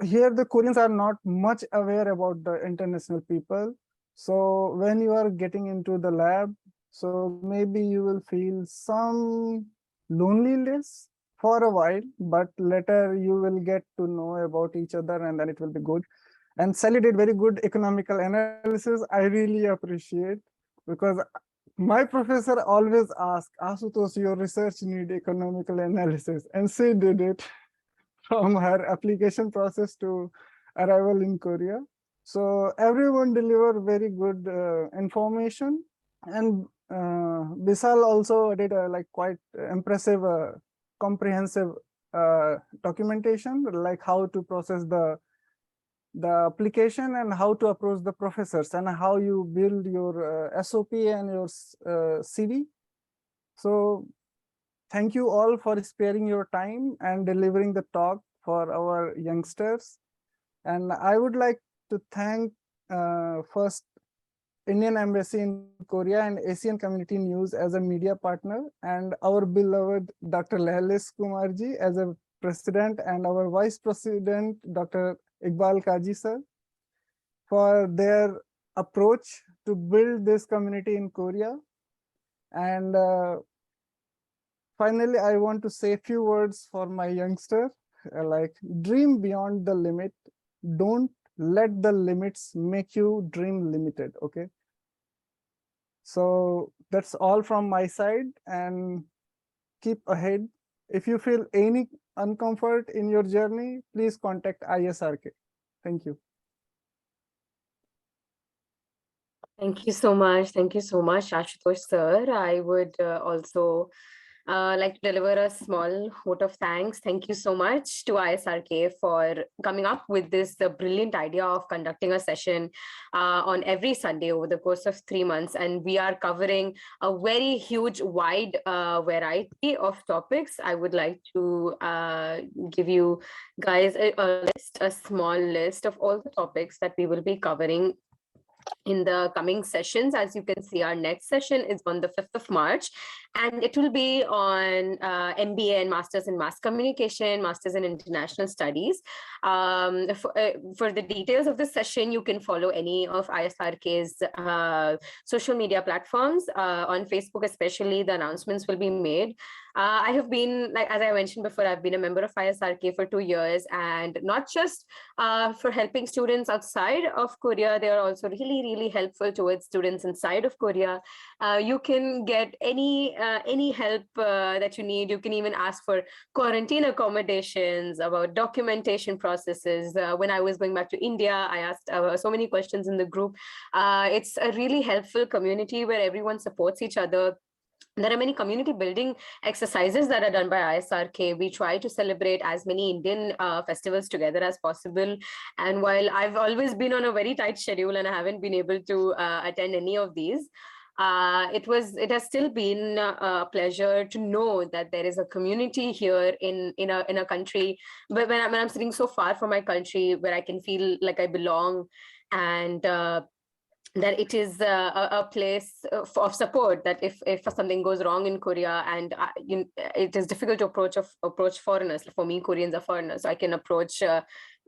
here the Koreans are not much aware about the international people. So when you are getting into the lab, so maybe you will feel some loneliness for a while, but later you will get to know about each other and then it will be good. And Sally did very good economical analysis. I really appreciate, because my professor always asked, Asutosh, your research need economical analysis, and she did it from her application process to arrival in Korea. So everyone delivered very good information, and Bisal also did a like quite impressive, comprehensive documentation, like how to process the application and how to approach the professors and how you build your SOP and your CV. So thank you all for sparing your time and delivering the talk for our youngsters. And I would like to thank first Indian Embassy in Korea and Asian Community News as a media partner, and our beloved Dr. Lehlis Kumarji as a president, and our vice president, Dr. Iqbal Kaji sir, for their approach to build this community in Korea. And finally, I want to say a few words for my youngster, like dream beyond the limit. Don't let the limits make you dream limited, okay? So that's all from my side, and keep ahead. If you feel any uncomfort in your journey, please contact ISRK. Thank you. Thank you so much. Thank you so much, Ashutosh sir. I would also like to deliver a small vote of thanks. Thank you so much to ISRK for coming up with this brilliant idea of conducting a session on every Sunday over the course of 3 months. And we are covering a very huge, wide variety of topics. I would like to give you guys a small list of all the topics that we will be covering in the coming sessions. As you can see, our next session is on the 5th of March, and it will be on MBA and Masters in Mass Communication, Masters in International Studies. For the details of the session, you can follow any of ISRK's social media platforms. On Facebook especially, the announcements will be made. I have been, like as I mentioned before, I've been a member of ISRK for 2 years, and not just for helping students outside of Korea, they are also really helpful towards students inside of Korea. You can get any help that you need. You can even ask for quarantine accommodations, about documentation processes. When I was going back to India, I asked so many questions in the group. It's a really helpful community where everyone supports each other. There are many community building exercises that are done by ISRK. We try to celebrate as many Indian festivals together as possible. And while I've always been on a very tight schedule and I haven't been able to attend any of these, it has still been a pleasure to know that there is a community here in a country when I'm sitting so far from my country, where I can feel like I belong, and that it is a place of support, that if something goes wrong in Korea, and it is difficult to approach foreigners. For me, Koreans are foreigners, so I can approach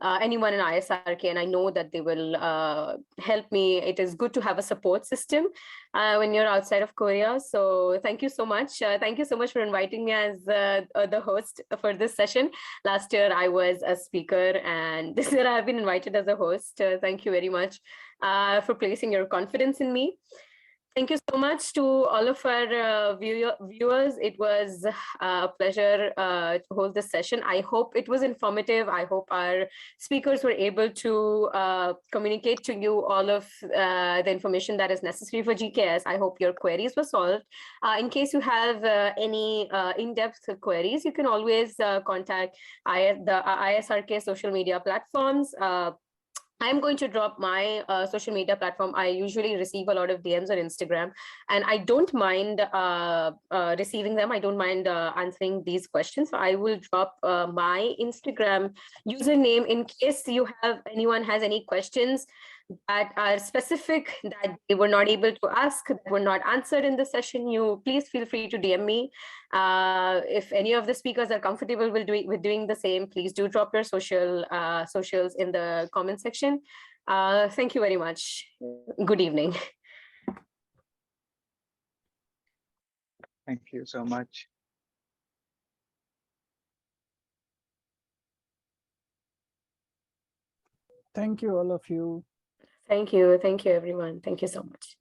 anyone in ISRK, and I know that they will help me. It is good to have a support system when you're outside of Korea. So thank you so much. Thank you so much for inviting me as the host for this session. Last year I was a speaker, and this year I've been invited as a host. Thank you very much for placing your confidence in me. Thank you so much to all of our viewers. It was a pleasure to hold this session. I hope it was informative. I hope our speakers were able to communicate to you all of the information that is necessary for GKS. I hope your queries were solved. In case you have any in-depth queries, you can always contact the ISRK social media platforms. I'm going to drop my social media platform. I usually receive a lot of DMs on Instagram, and I don't mind receiving them. I don't mind answering these questions. So I will drop my Instagram username in case anyone has any questions that are specific that they were not able to ask, that were not answered in the session. You please feel free to DM me. If any of the speakers are comfortable with doing the same, please do drop your socials in the comment section. Thank you very much. Good evening. Thank you so much. Thank you, all of you. Thank you. Thank you, everyone. Thank you so much.